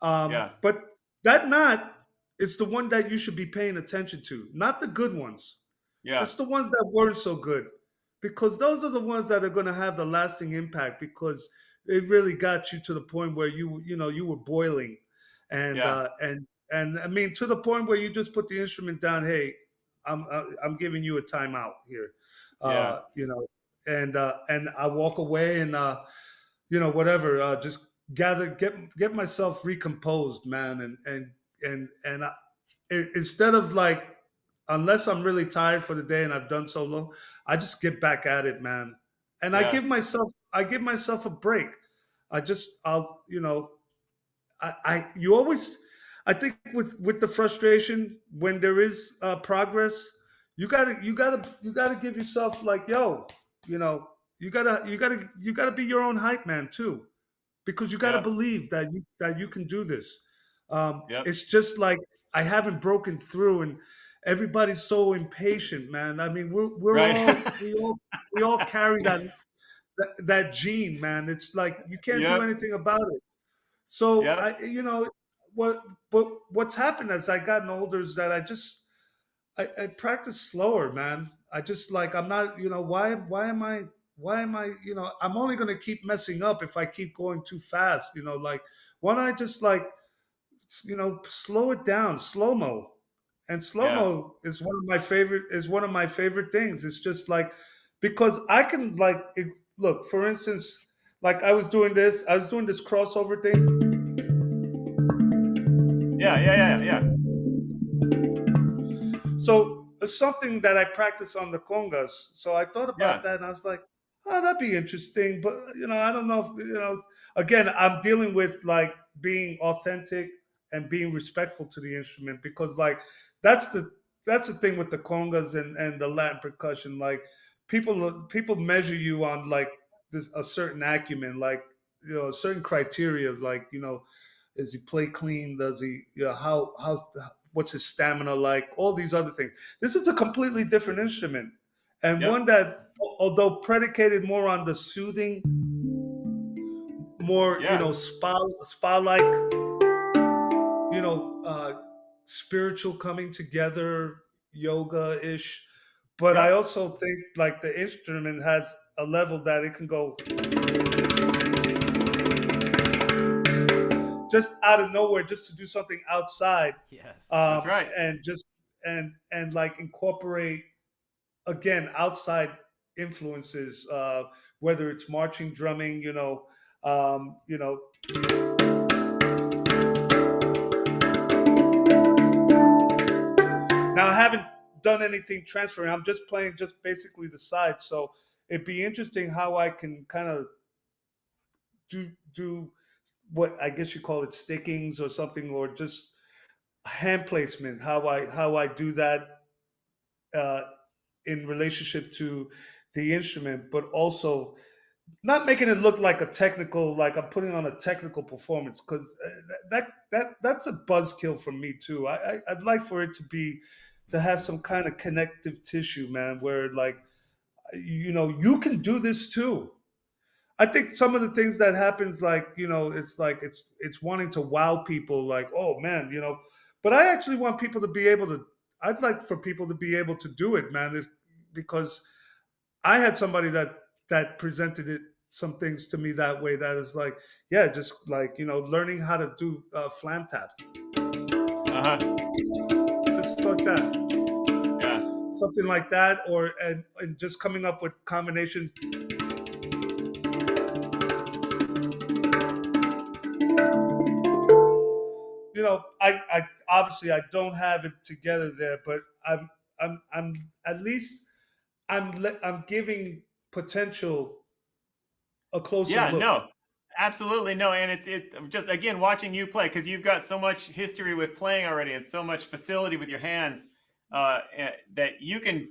yeah, But that not is the one that you should be paying attention to, not the good ones. yeah, It's the ones that weren't so good, because those are the ones that are going to have the lasting impact, because it really got you to the point where you were boiling, and yeah, I mean, to the point where you just put the instrument down. Hey, I'm giving you a timeout here. yeah. You know, and I walk away and whatever, just get myself recomposed, man, and instead of like, unless I'm really tired for the day and I've done so long, I just get back at it, man. And Yeah. I give myself a break. I'll, you always, I think with the frustration when there is progress, you gotta give yourself like, yo, you know, you gotta be your own hype man too, because you got to Yeah. believe that you can do this. Yep. It's just like I haven't broken through, and everybody's so impatient, man. I mean, we're Right. all we all carry that gene, man. It's like you can't do Yep. anything about it. So Yep. what what's happened as I gotten older is that I practice slower, man. I just like I'm not, why am I, I'm only gonna keep messing up if I keep going too fast, like why don't I just like slow it down, slow mo. And slow Yeah. mo is one of my favorite things. It's just like because I can like look, for instance, like I was doing this crossover thing. Yeah. Yeah. Yeah. Yeah. So it's something that I practice on the congas. So I thought about Yeah. that and I was like, oh, that'd be interesting. But I don't know if, again, I'm dealing with like being authentic and being respectful to the instrument because like that's the that's the thing with the congas and the Latin percussion. Like people measure you on like a certain acumen, like a certain criteria, like does he play clean? Does he, how what's his stamina like? All these other things. This is a completely different instrument, and Yep. one that, although predicated more on the soothing, more Yeah. spa like, you know, uh, spiritual coming together, yoga ish. But I Yep. also think like the instrument has a level that it can go just out of nowhere, just to do something outside, Yes. That's right. and just and like incorporate again outside influences, whether it's marching, drumming, um, you know. Now I haven't done anything transferring. I'm just playing just basically the side. So it'd be interesting how I can kind of do what I guess you call it stickings or something, or just hand placement. How I do that uh, in relationship to the instrument, but also not making it look like a technical, like I'm putting on a technical performance, because that's a buzzkill for me too. I'd like for it to have some kind of connective tissue, man, where like you can do this too. I think some of the things that happens, like it's like it's wanting to wow people, like, oh man, but I actually want people to be able to. I'd like for people to be able to do it, man, because I had somebody that presented some things to me that way. That is like, yeah, just like learning how to do flam taps, Uh huh. just like that, Yeah. something like that, or and just coming up with combinations. I obviously I don't have it together there, but I'm at least I'm giving potential a closer Yeah. look. No. Absolutely no, and it just again watching you play because you've got so much history with playing already and so much facility with your hands that you can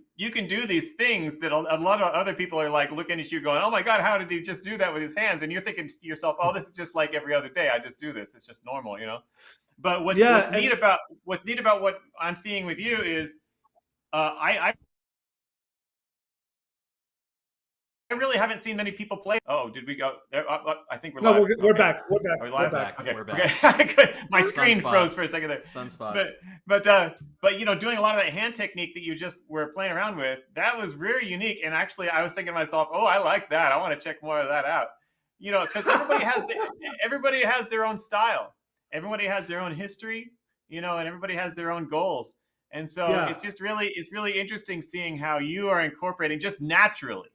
do these things that a lot of other people are like looking at you going, oh my god, how did he just do that with his hands? And you're thinking to yourself, oh, this is just like every other day. I just do this. It's just normal. But what's Yeah, what's and neat about what I'm seeing with you is I really haven't seen many people play. Oh, did we go there? I think we're no, live. we're Okay. back. We're back. Are we We're live? back. Okay. We're back. Okay. My screen Sunspots. froze for a second there. Sunspots. But doing a lot of that hand technique that you just were playing around with, that was very unique. And actually, I was thinking to myself, oh, I like that. I want to check more of that out. Because everybody has their own style. Everybody has their own history. And everybody has their own goals. And so Yeah. it's really interesting seeing how you are incorporating just naturally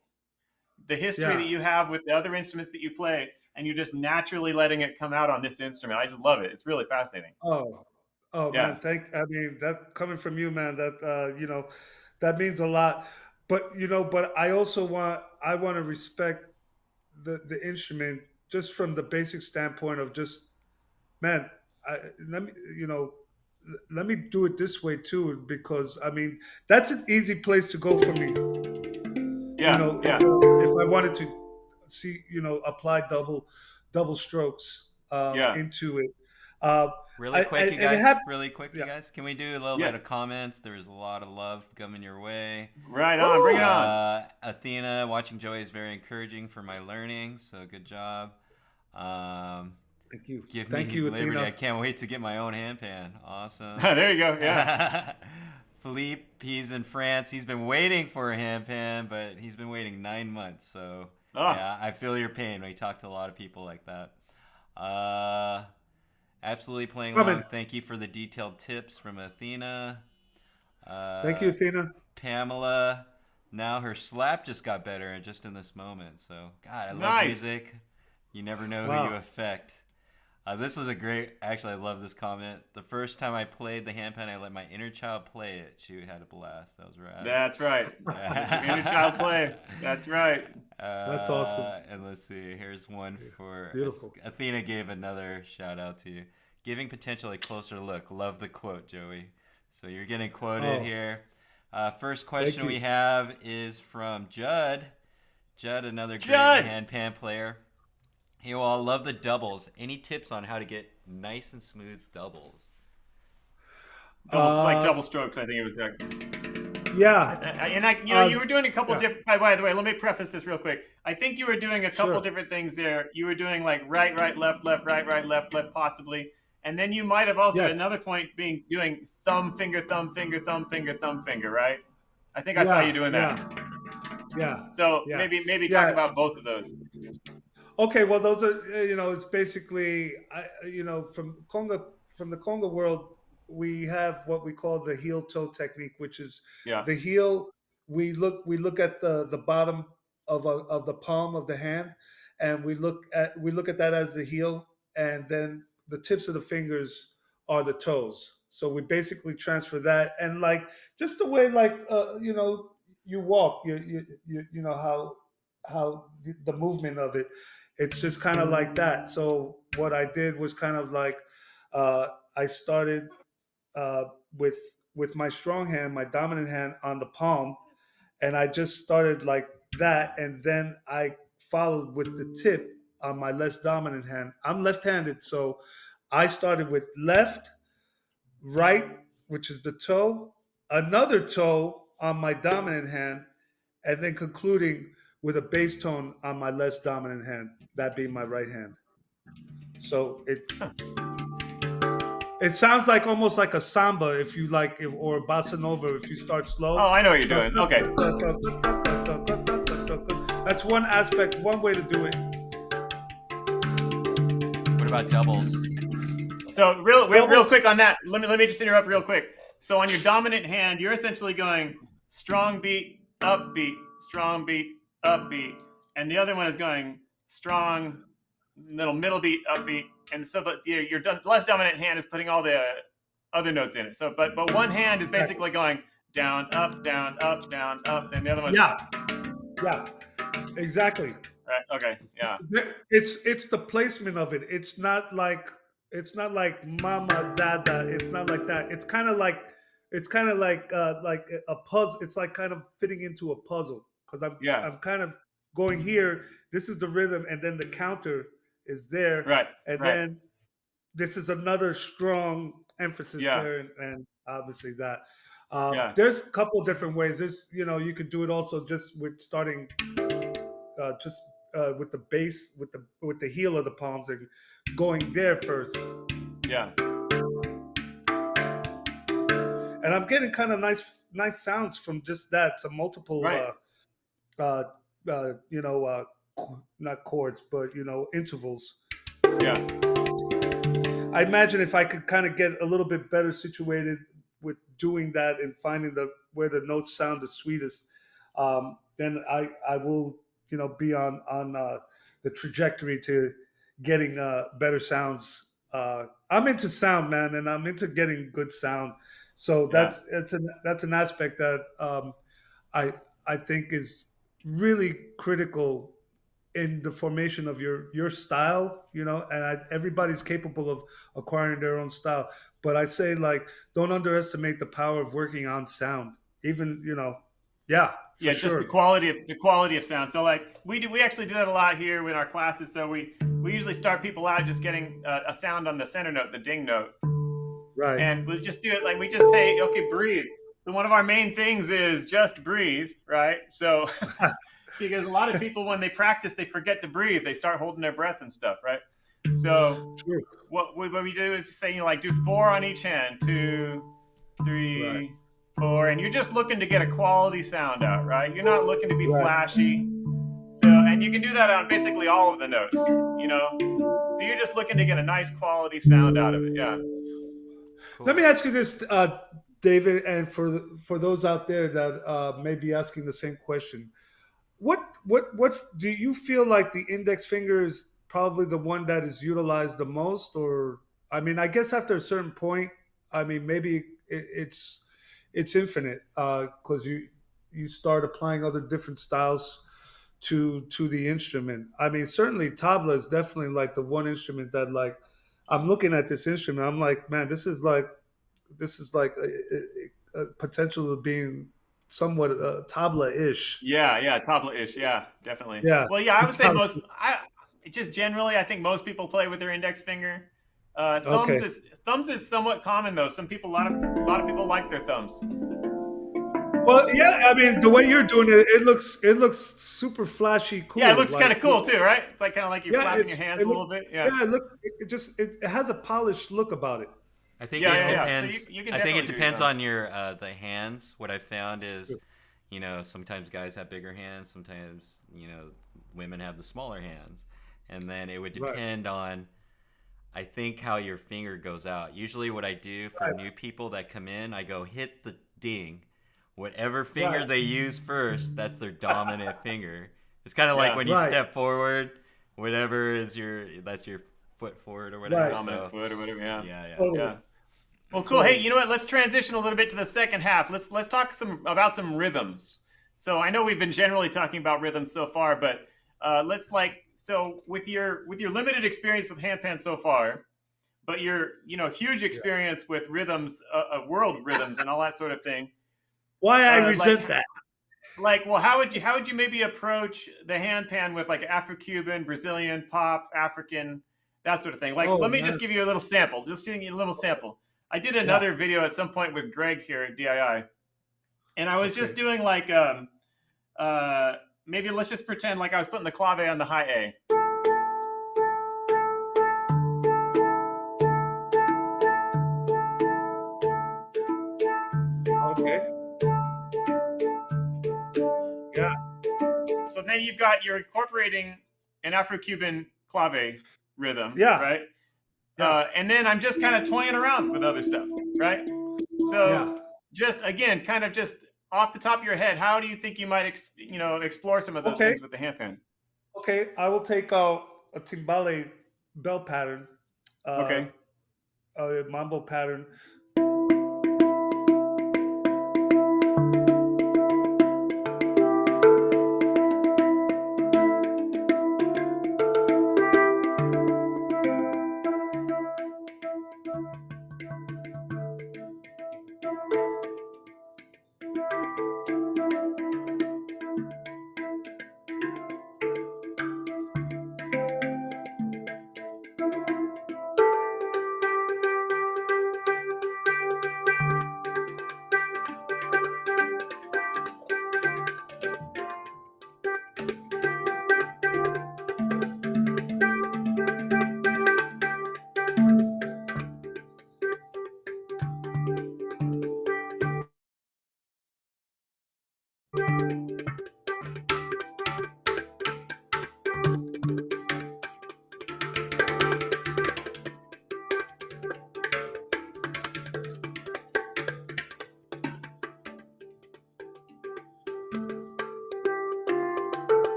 the history that you have with the other instruments that you play, and you're just naturally letting it come out on this instrument. I just love it. It's really fascinating. Oh Yeah. man, I mean, that coming from you, man, that that means a lot. But but I want to respect the instrument just from the basic standpoint of just, man, let me let me do it this way too, because I mean that's an easy place to go for me. Yeah. Yeah. If I wanted to see, apply double strokes Yeah. into it. Uh, Really quick, you and it guys. happened. Really quick, you Yeah. guys. Can we do a little Yeah. bit of comments? There's a lot of love coming your way. Right on. Bring it on. Athena, watching Joey is very encouraging for my learning. So good job. Thank you. Give Thank me you, liberty. Athena. I can't wait to get my own handpan. Awesome. There you go. Yeah. Philippe, he's in France. He's been waiting for a handpan, but he's been waiting 9 months. So yeah, I feel your pain. We talk to a lot of people like that. Absolutely playing along. Thank you for the detailed tips from Athena. Thank you, Athena. Pamela, now her slap just got better just in this moment. So, God, I love music. You never know who you affect. This was a great, actually, I love this comment. The first time I played the handpan, I let my inner child play it. She had a blast. That was rad. That's right. Let your inner child play. That's right. That's awesome. And let's see. Here's one for Beautiful. Athena gave another shout out to you. Giving potential a closer look. Love the quote, Joey. So you're getting quoted here. First question we have is from Judd. Judd, another great handpan player. Hey, well, I love the doubles. Any tips on how to get nice and smooth doubles? Like double strokes, I think it was. Yeah. And you were doing a couple different. By the way, let me preface this real quick. I think you were doing a couple different things there. You were doing like right, left, right, left, possibly. And then you might have also at another point doing thumb, finger, thumb, finger, thumb, finger, thumb, finger, right? I think I saw you doing that. Yeah. So maybe talk about both of those. Okay, well, those are it's basically from the Conga world, we have what we call the heel toe technique, which is the heel. We look at the bottom of the palm of the hand, and we look at that as the heel, and then the tips of the fingers are the toes. So we basically transfer that, and like just the way you walk, you know how the movement of it. It's just kind of like that. So what I did was kind of like I started with my strong hand, my dominant hand on the palm, and I just started like that, and then I followed with the tip on my less dominant hand. I'm left-handed, so I started with left, right, which is the toe, another toe on my dominant hand, and then concluding with a bass tone on my less dominant hand, that being my right hand. So it sounds like almost like a samba if you like, or a bossa nova if you start slow. Oh, I know what you're doing. Okay. That's one aspect, one way to do it. What about doubles? So real quick on that, let me just interrupt real quick. So on your dominant hand, you're essentially going strong beat, upbeat, strong beat, upbeat, and the other one is going strong, middle beat, upbeat, and so your less dominant hand is putting all the other notes in it. So, but one hand is basically going down, up, down, up, down, up, and the other one. Yeah, exactly. Right. Okay. Yeah. It's the placement of it. It's not like mama dada. It's not like that. It's kind of like a puzzle. It's like kind of fitting into a puzzle because I'm kind of going here. This is the rhythm, and then the counter is there, right? And then this is another strong emphasis there, and obviously that. There's a couple different ways. This, you could do it also just with starting, with the base, with the heel of the palms and going there first. Yeah. And I'm getting kind of nice sounds from just that. Some multiple, not chords, but intervals. Yeah. I imagine if I could kind of get a little bit better situated with doing that and finding where the notes sound the sweetest, then I will be on the trajectory to getting better sounds. I'm into sound, man, and I'm into getting good sound. So Yeah. that's an aspect that I I think is really critical in the formation of your style, and everybody's capable of acquiring their own style. But I say, like, don't underestimate the power of working on sound. Even, yeah, for Yeah, just sure. the quality of sound. So like we actually do that a lot here in our classes. So we usually start people out just getting a sound on the center note, the ding note, Right. and we'll just do it like we just say, okay, breathe. So one of our main things is just breathe, right? So because a lot of people when they practice they forget to breathe, they start holding their breath and stuff, right? So True. what we do is say, like, do 4 on each hand, 2, 3, Right. 4, and you're just looking to get a quality sound out, right? You're not looking to be Right. flashy. So, and you can do that on basically all of the notes, So you're just looking to get a nice quality sound out of it, yeah. Cool. Let me ask you this, David, and for those out there that may be asking the same question. What do you feel like the index finger is probably the one that is utilized the most? Or, I mean, I guess after a certain point, I mean, maybe it's infinite, because you start applying other different styles to the instrument. I mean, certainly tabla is definitely like the one instrument that, like, I'm looking at this instrument, I'm like, man, this is like a potential of being somewhat tabla-ish. Yeah, tabla-ish, yeah, definitely. Yeah. Well, yeah, I would say just generally, I think most people play with their index finger. Okay. Thumbs is somewhat common though. A lot of people like their thumbs. Well, yeah, I mean, the way you're doing it, it looks super flashy, cool. Yeah, it looks like, kind of cool too, right? It's like kind of like you're flapping your hands a little bit. Yeah. Yeah, it has a polished look about it. I think Yeah, it yeah, yeah. depends. So you can I think it definitely do depends your on your the hands. What I found is, sometimes guys have bigger hands. Sometimes women have the smaller hands, and then it would Right. depend on, I think, how your finger goes out. Usually, what I do for Right. new people that come in, I go hit the ding. Whatever finger Right. they use first, that's their dominant finger. It's kind of like Yeah. when you Right. step forward, whatever that's your foot forward or whatever. Right. dominant foot or whatever. Yeah. Yeah. Totally. Yeah. Well, cool. Hey, you know what? Let's transition a little bit to the second half. Let's talk about some rhythms. So I know we've been generally talking about rhythms so far, but with your limited experience with handpan so far, but your huge experience with rhythms, world rhythms, and all that sort of thing. Why I resent that. Like, well, how would you maybe approach the handpan with like Afro-Cuban, Brazilian, pop, African, that sort of thing? Like, let me just give you a little sample. Just giving you a little sample. I did another video at some point with Greg here at DII, and I was just doing like maybe let's just pretend like I was putting the clave on the high A. Okay. Yeah. So then you're incorporating an Afro-Cuban clave rhythm, Yeah. right? Yeah. And then I'm just kind of toying around with other stuff, right? So just again, kind of just off the top of your head, how do you think you might explore some of those things with the handpan? Okay, I will take a timbale bell pattern. Okay. A mambo pattern.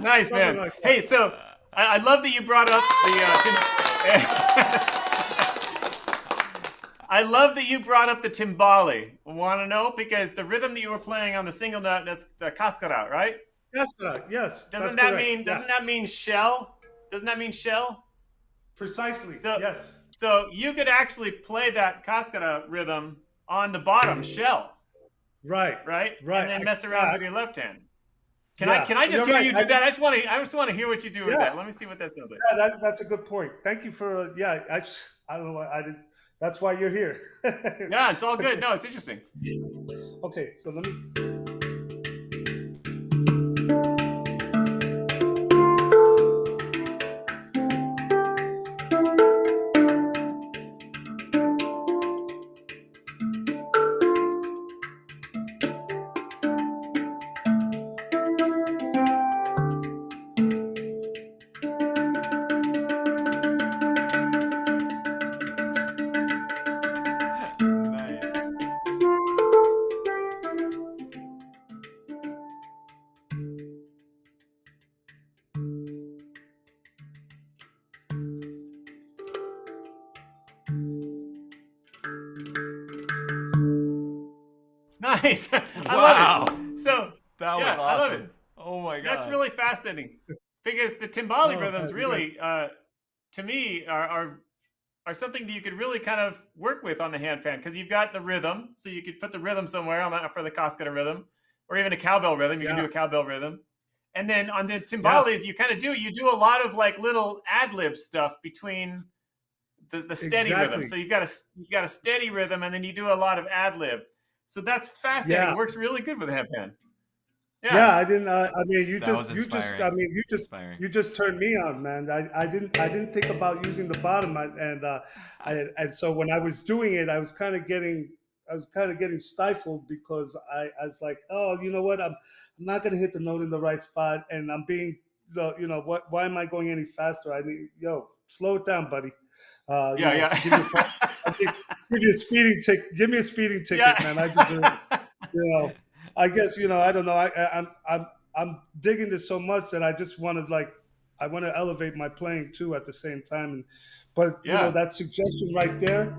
Nice, man. Like hey, so I love that you brought up the. I love that you brought up the timbale. Want to know? Because the rhythm that you were playing on the single note, that's the cascara, right? Cascara, yes. Doesn't that mean shell? Doesn't that mean shell? Precisely. So, yes. So you could actually play that cascara rhythm on the bottom shell. Right. And then mess around with your left hand. Can I just hear you do that? I just want to hear what you do with that. Let me see what that sounds like. Yeah, that's a good point. Thank you for I don't know why I didn't. That's why you're here. Yeah, it's all good. No, it's interesting. Okay, so let me. Nice. I Wow. love it. So That was awesome. I love it. Oh my god. That's really fascinating because the timbale rhythms really, to me, are something that you could really kind of work with on the handpan because you've got the rhythm, so you could put the rhythm somewhere on that for the cascara rhythm, or even a cowbell rhythm. You can do a cowbell rhythm, and then on the timbales, you do a lot of like little ad lib stuff between the steady rhythm. So you've got a steady rhythm, and then you do a lot of ad lib. So that's fascinating. It works really good with a handpan. Yeah, I didn't. You just turned me on, man. I didn't think about using the bottom, and so when I was doing it, I was kind of getting stifled because I was like, oh, you know what? I'm not gonna hit the note in the right spot, and I'm being, why am I going any faster? I mean, slow it down, buddy. Give you a speeding ticket. Give me a speeding ticket, man. I deserve it. I guess I don't know. I'm digging this so much that I just want to elevate my playing too at the same time. But that suggestion right there,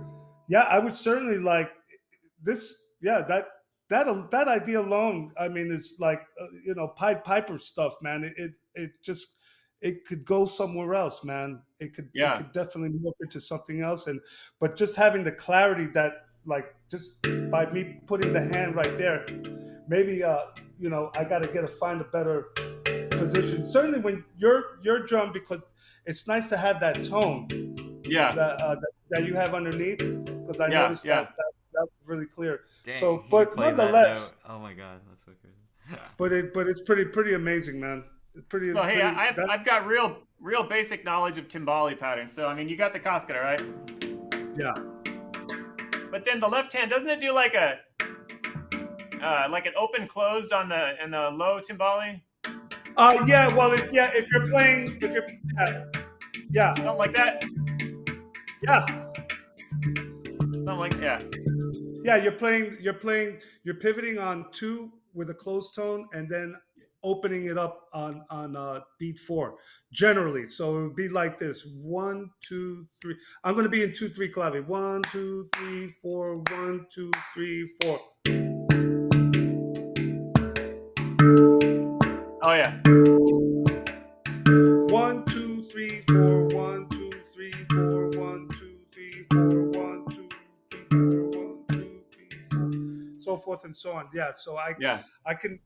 I would certainly like this. Yeah, that idea alone, I mean, is like Pied Piper stuff, man. It could go somewhere else, man. It could definitely move into something else. But just having the clarity that, like, just by me putting the hand right there, maybe I got to find a better position. Certainly when your drum, because it's nice to have that tone. That you have underneath, because I noticed that was really clear. Dang, so, but nonetheless, oh my god, that's so but crazy. it's pretty amazing, man. So I've got real basic knowledge of timbale patterns. So I mean, you got the cascara, right? Yeah. But then the left hand, doesn't it do like an open closed in the low timbale? Yeah. Well, if you're playing, yeah. Something like that. Yeah. Something like Yeah, you're pivoting on 2 with a closed tone, and then opening it up on beat 4 generally. So it would be like this: 1, 2, 3. I'm going to be in 2/3 clave. 1, 2, 3, 4. 1, 2, 3, 4. Oh yeah. 1, 2, 3, 4. 1, 2, 3, 4. 1, 2, 3, 4. 1, 2, 3, 4. 1, 2, 3, 4. So forth and so on. Yeah. So I can.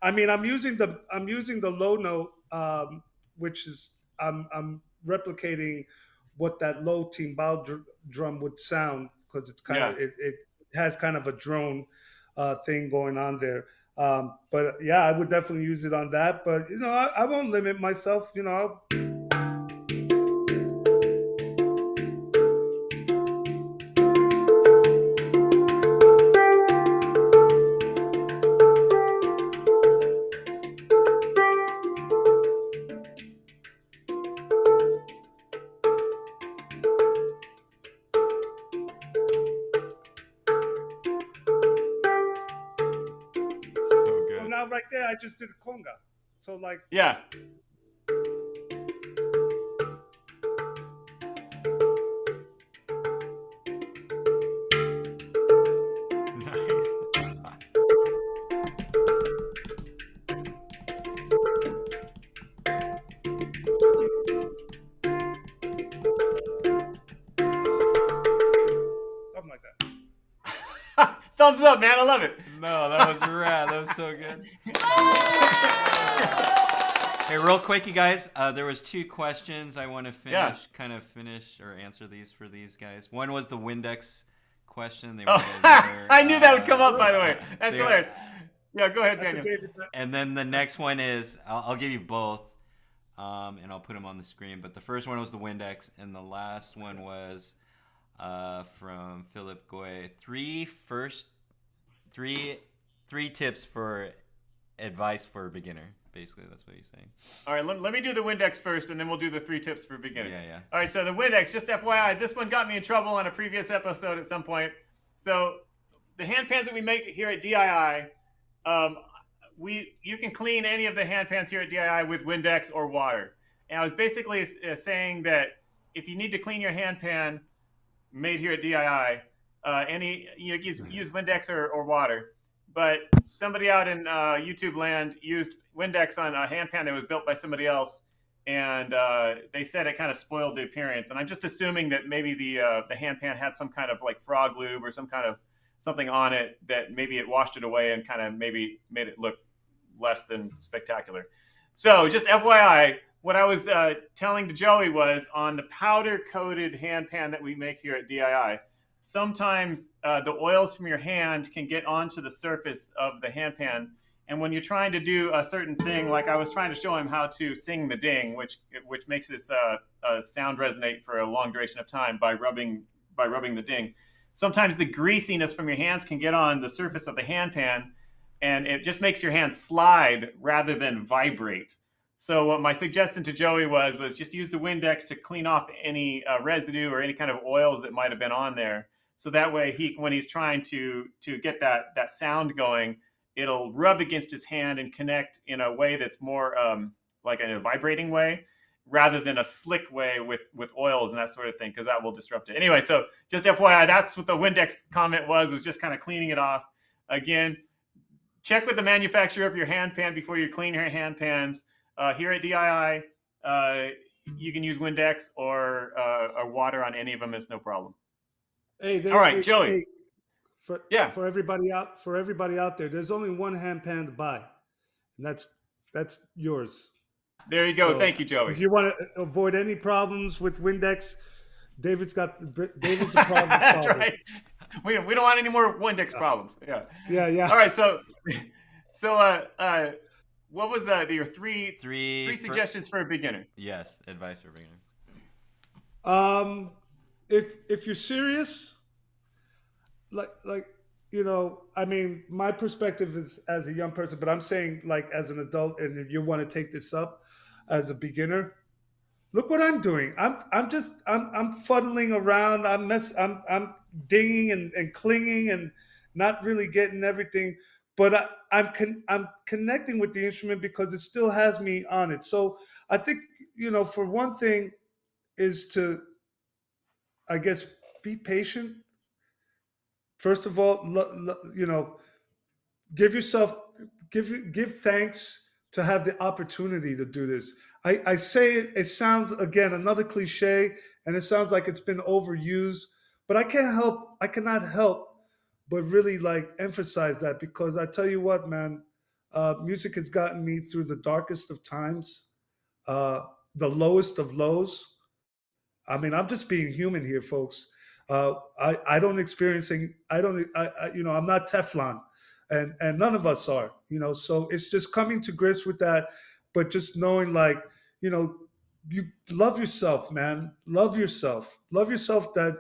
I mean, I'm using the low note, which is I'm replicating what that low timbale drum would sound, because it's kind of it has kind of a drone thing going on there. But I would definitely use it on that. But I won't limit myself. Right there, I just did a conga. So like. Yeah. Thumbs up, man. I love it. No, that was rad. That was so good. Hey, real quick, you guys. There was 2 questions I want to finish or answer these for these guys. One was the Windex question. They I knew that would come up, by the way. That's hilarious. Yeah, go ahead, Daniel. And then the next one is, I'll give you both, and I'll put them on the screen. But the first one was the Windex, and the last one was from Philip Goy. 3 tips for advice for a beginner. Basically, that's what he's saying. All right, let me do the Windex first, and then we'll do the 3 tips for beginners. Yeah. All right, so the Windex, just FYI, this one got me in trouble on a previous episode at some point. So the handpans that we make here at DII, you can clean any of the handpans here at DII with Windex or water. And I was basically saying that if you need to clean your handpan made here at DII, use Windex or water. But somebody out in YouTube land used Windex on a handpan that was built by somebody else, and they said it kind of spoiled the appearance. And I'm just assuming that maybe the handpan had some kind of like frog lube or some kind of something on it that maybe it washed it away and kind of maybe made it look less than spectacular. So just FYI, what I was telling to Joey was on the powder-coated handpan that we make here at DII, sometimes the oils from your hand can get onto the surface of the handpan. And when you're trying to do a certain thing, like I was trying to show him how to sing the ding, which makes this sound resonate for a long duration of time by rubbing the ding, sometimes the greasiness from your hands can get on the surface of the handpan, and it just makes your hand slide rather than vibrate. So what my suggestion to Joey was just use the Windex to clean off any residue or any kind of oils that might have been on there. So that way, when he's trying to get that sound going, it'll rub against his hand and connect in a way that's more like in a vibrating way, rather than a slick way with oils and that sort of thing, because that will disrupt it. Anyway, so just FYI, that's what the Windex comment was just kind of cleaning it off. Again, check with the manufacturer of your handpan before you clean your handpans. Here at DII, you can use Windex or water on any of them. It's no problem. Hey, all right, Joey. Hey, for everybody out there, there's only one handpan to buy, and that's yours. There you go. So thank you, Joey. If you want to avoid any problems with Windex, David's a problem solver. That's right. We don't want any more Windex problems. Yeah. All right. So what was your three suggestions for a beginner? Yes, advice for a beginner. If you're serious, like I mean, my perspective is as a young person, but I'm saying like as an adult, and if you want to take this up as a beginner, look what I'm doing. I'm fuddling around. I'm dinging and clinging and not really getting everything. But I'm connecting with the instrument because it still has me on it. So I think, for one thing is to, I guess, be patient. First of all, give thanks to have the opportunity to do this. I say it sounds, again, another cliche, and it sounds like it's been overused, but I cannot help but really emphasize that, because I tell you what, man, music has gotten me through the darkest of times, the lowest of lows. I mean, I'm just being human here, folks. I don't experience, I'm not Teflon, and none of us are, so it's just coming to grips with that, but just knowing you love yourself, man. Love yourself that,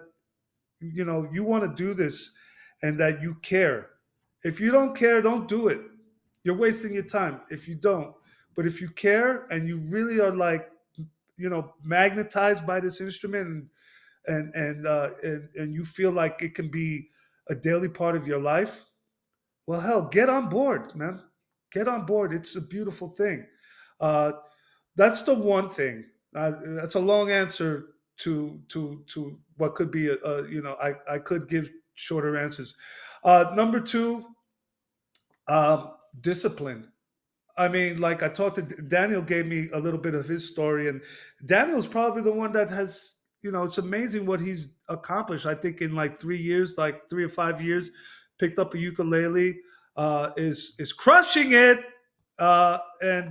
you want to do this and that you care. If you don't care, don't do it. You're wasting your time if you don't. But if you care and you really are magnetized by this instrument and you feel like it can be a daily part of your life, well, hell, get on board, man. Get on board. It's a beautiful thing. Uh, that's the one thing. That's a long answer to what could be I could give shorter answers. Number two, discipline. I mean, like I talked to Daniel, gave me a little bit of his story, and Daniel's probably the one that has, it's amazing what he's accomplished. I think in like 3 years, like 3 or 5 years, picked up a ukulele, is crushing it, and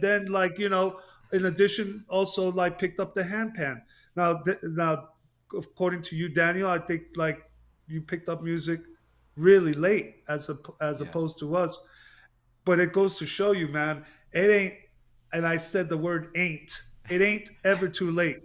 then like in addition, also like picked up the handpan. Now, according to you, Daniel, I think like you picked up music really late as Yes. opposed to us, but it goes to show you, man, it ain't, and I said the word ain't, it ain't ever too late.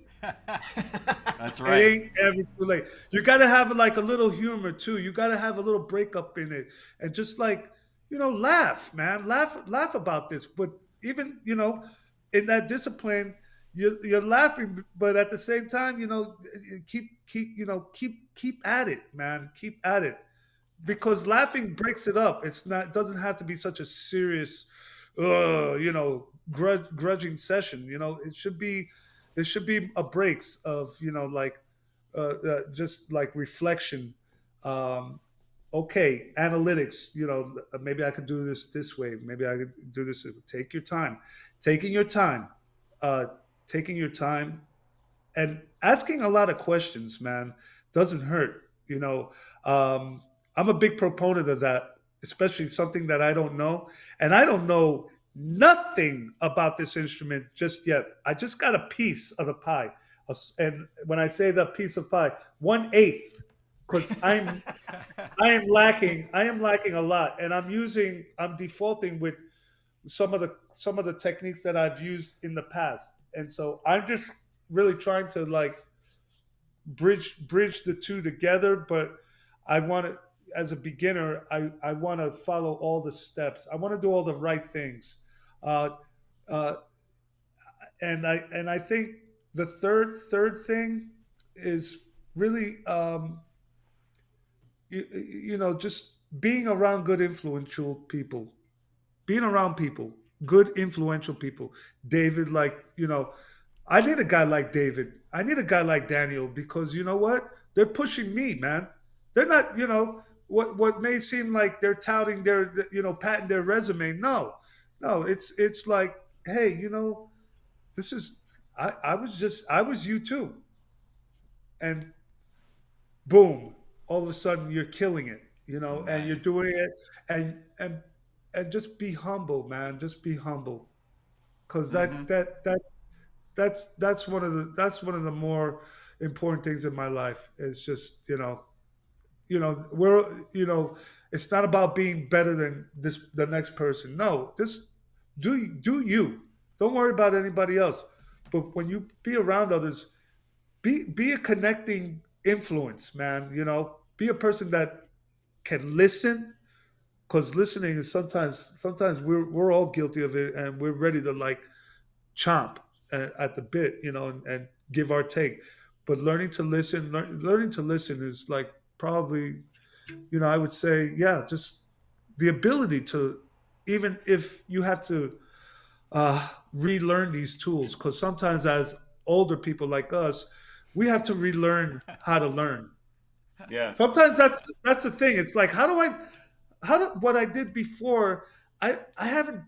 That's It right. ain't ever too late. You got to have like a little humor too. You got to have a little breakup in it, and just like laugh, man, laugh about this. But even in that discipline, you're laughing, but at the same time, keep at it, man, keep at it, because laughing breaks it up. It's not, it doesn't have to be such a serious, grudging session. It should be a breaks of like just like reflection. Um, okay, analytics. Maybe I could do this way. Maybe I could do this. Take your time, taking your time, uh, taking your time, and asking a lot of questions, man, doesn't hurt. I'm a big proponent of that, especially something that I don't know, and I don't know nothing about this instrument just yet. I just got a piece of the pie, and when I say the piece of pie, 1/8, because I am lacking a lot, and I'm defaulting with some of the techniques that I've used in the past, and so I'm just really trying to like bridge the two together. But I want to, as a beginner, I want to follow all the steps. I want to do all the right things, uh, uh, and I think the third thing is really just being around good influential people, being around people, good influential people. David, like I need a guy like David. I need a guy like Daniel, because you know what? They're pushing me, man. They're not, what may seem like they're touting their, patting their resume. No, no, it's like, hey, this is, I was you too, and boom, all of a sudden you're killing it, and you're Nice. doing it, and and and just be humble, man. Just be humble, because Mm-hmm. that's one of the more important things in my life. Is just we're it's not about being better than the next person. No, just do you. Don't worry about anybody else. But when you be around others, be a connecting influence, man. Be a person that can listen, because listening is sometimes we're all guilty of it, and we're ready to like chomp at the bit, and give our take. But learning to listen is like probably, I would say, yeah, just the ability to, even if you have to relearn these tools, because sometimes as older people like us, we have to relearn how to learn. Yeah. Sometimes that's the thing. It's like, what I did before, I haven't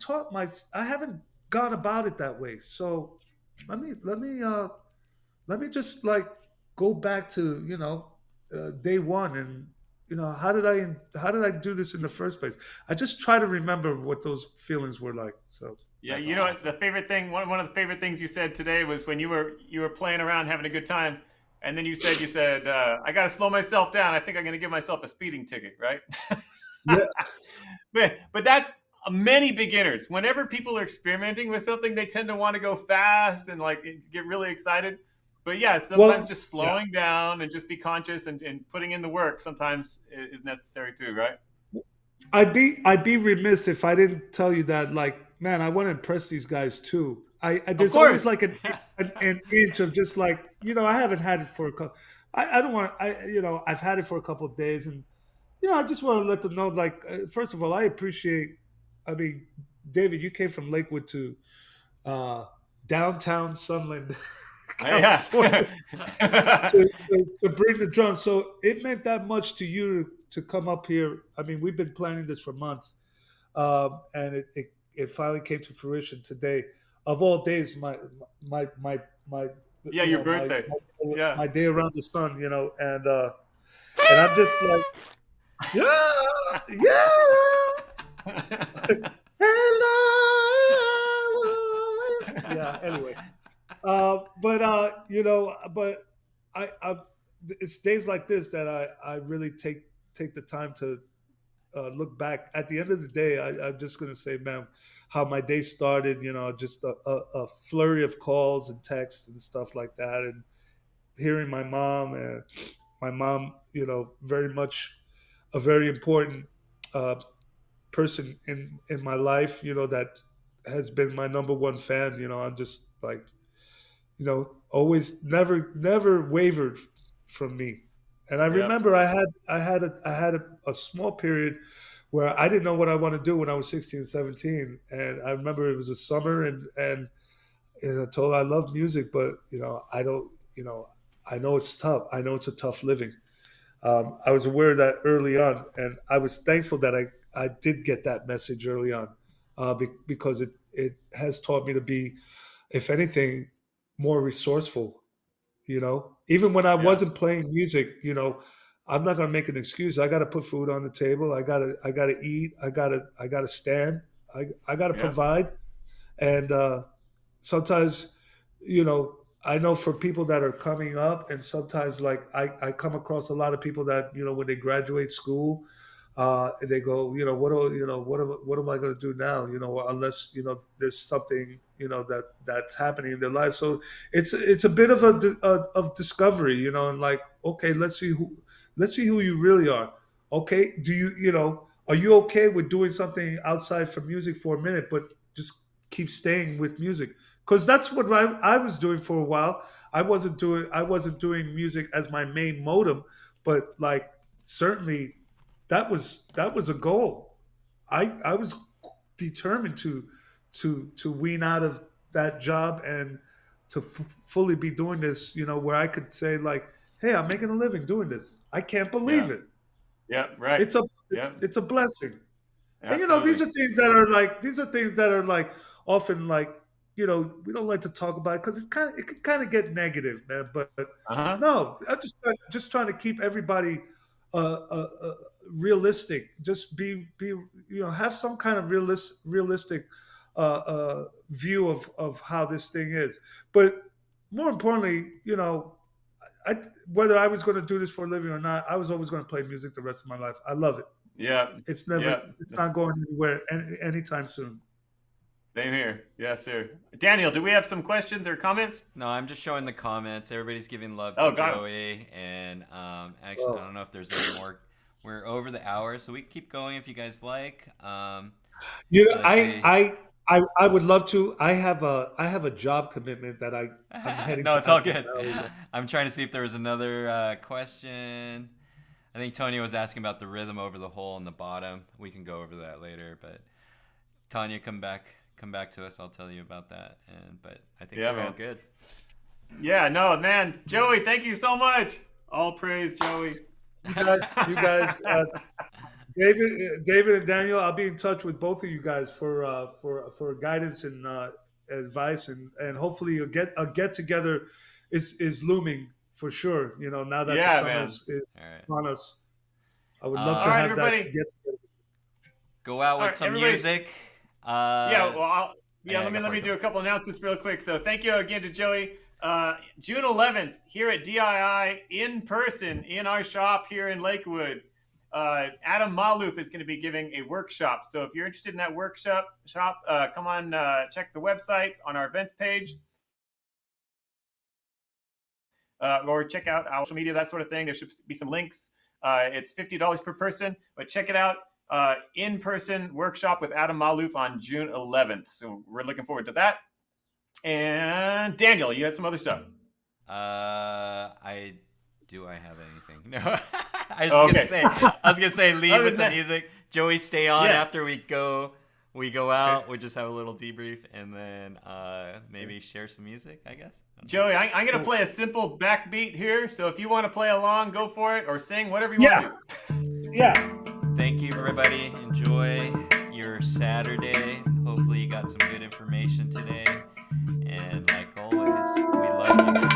gone about it that way. So let me just like go back to day one, and how did I do this in the first place? I just try to remember what those feelings were like. So Yeah, That's you know what? awesome. The favorite thing, one of the favorite things you said today was when you were playing around having a good time, and then you said I got to slow myself down. I think I'm going to give myself a speeding ticket, right? yeah, But that's many beginners. Whenever people are experimenting with something, they tend to want to go fast and like get really excited. But yeah, sometimes well, just yeah. slowing down and just be conscious and putting in the work sometimes is necessary too, right? I'd be remiss if I didn't tell you that, like, man, I want to impress these guys too. Of There's always course. like an inch of just like, I haven't had it for a couple. I don't want, I've had it for a couple of days, and I just want to let them know, like, first of all, I appreciate. I mean, David, you came from Lakewood to uh, downtown Sunland, Yeah. California, to bring the drums. So it meant that much to you to come up here. I mean, we've been planning this for months, and it finally came to fruition today. Of all days, my Yeah, you your know birthday. Yeah. my day around the sun, and I'm just like, yeah, yeah. Hello. Yeah. Anyway, but it's days like this that I really take the time to look back. At the end of the day, I'm just gonna say, man, how my day started. Just a flurry of calls and texts and stuff like that, and hearing my mom, very much a very important uh, person in my life. That has been my number one fan. I'm just like, always never wavered from me. And I Yep. remember I had a small period where I didn't know what I want to do when I was 16, 17. And I remember it was a summer, and I told her I love music, but I don't, I know it's tough. I know it's a tough living. I was aware of that early on, and I was thankful that I did get that message early on, because it has taught me to be, if anything, more resourceful. Even when I Yeah. wasn't playing music, I'm not gonna make an excuse. I got to put food on the table. I gotta eat. I gotta stand. I gotta Yeah. provide. And sometimes, I know for people that are coming up, and sometimes like I come across a lot of people that, when they graduate school, and they go, what am I going to do now? Unless there's something that's happening in their life. So it's a bit of of discovery, and like, okay, let's see who you really are. Okay, do are you okay with doing something outside from music for a minute, but just keep staying with music? Because that's what I was doing for a while. I wasn't doing music as my main modem, but like, certainly that was a goal. I was determined to wean out of that job, and to fully be doing this, where I could say like, hey, I'm making a living doing this. I can't Yeah. believe it. Yeah. Right. It's a Yeah. it's a blessing. And Absolutely. these are things that are like often like, we don't like to talk about it because it can kind of get negative, man. But Uh-huh. no, I'm just trying to keep everybody realistic. Just have some kind of realistic view of how this thing is. But more importantly, I, whether I was going to do this for a living or not, I was always going to play music the rest of my life. I love it. Yeah. Yeah. It's not going anywhere anytime soon. Same here. Yes, sir. Daniel, do we have some questions or comments? No, I'm just showing the comments. Everybody's giving love Oh, to got him. Joey, and actually, I Oh. don't know if there's any more. We're over the hour, so we can keep going if you guys like. Let's see. I would love to. I have a job commitment that I'm heading No, to it's all out there good. now. I'm trying to see if there was another question. I think Tony was asking about the rhythm over the hole in the bottom. We can go over that later, but Tanya, come back to us. I'll tell you about that. But I think Yeah, we're all man. good. Yeah, no, man. Joey, thank you so much. All praise, Joey. You guys, David and Daniel, I'll be in touch with both of you guys for guidance and advice, and hopefully a get together is looming for sure. Now that the Yeah, man. summer's All right. on us, I would love Uh, All to right, have that everybody. get together. Go out All with right, some everybody. music. Yeah, well, Yeah, let go me for it. do a couple announcements real quick. So thank you again to Joey. June 11th here at DII in person in our shop here in Lakewood. Adam Malouf is going to be giving a workshop. So if you're interested in that workshop, come on, check the website on our events page, or check out our social media, that sort of thing. There should be some links. It's $50 per person, but check it out. In-person workshop with Adam Malouf on June 11th. So we're looking forward to that. And Daniel, you had some other stuff. I have anything? No, Okay. I was gonna say leave Other with than the that, music. Joey, stay on yes. after we go we go out, we just have a little debrief, and then maybe share some music, I guess. Joey, I'm going to play a simple backbeat here, so if you want to play along, go for it, or sing, whatever you want to do. Yeah. Thank you, everybody. Enjoy your Saturday. Hopefully you got some good information today. And like always, we love you.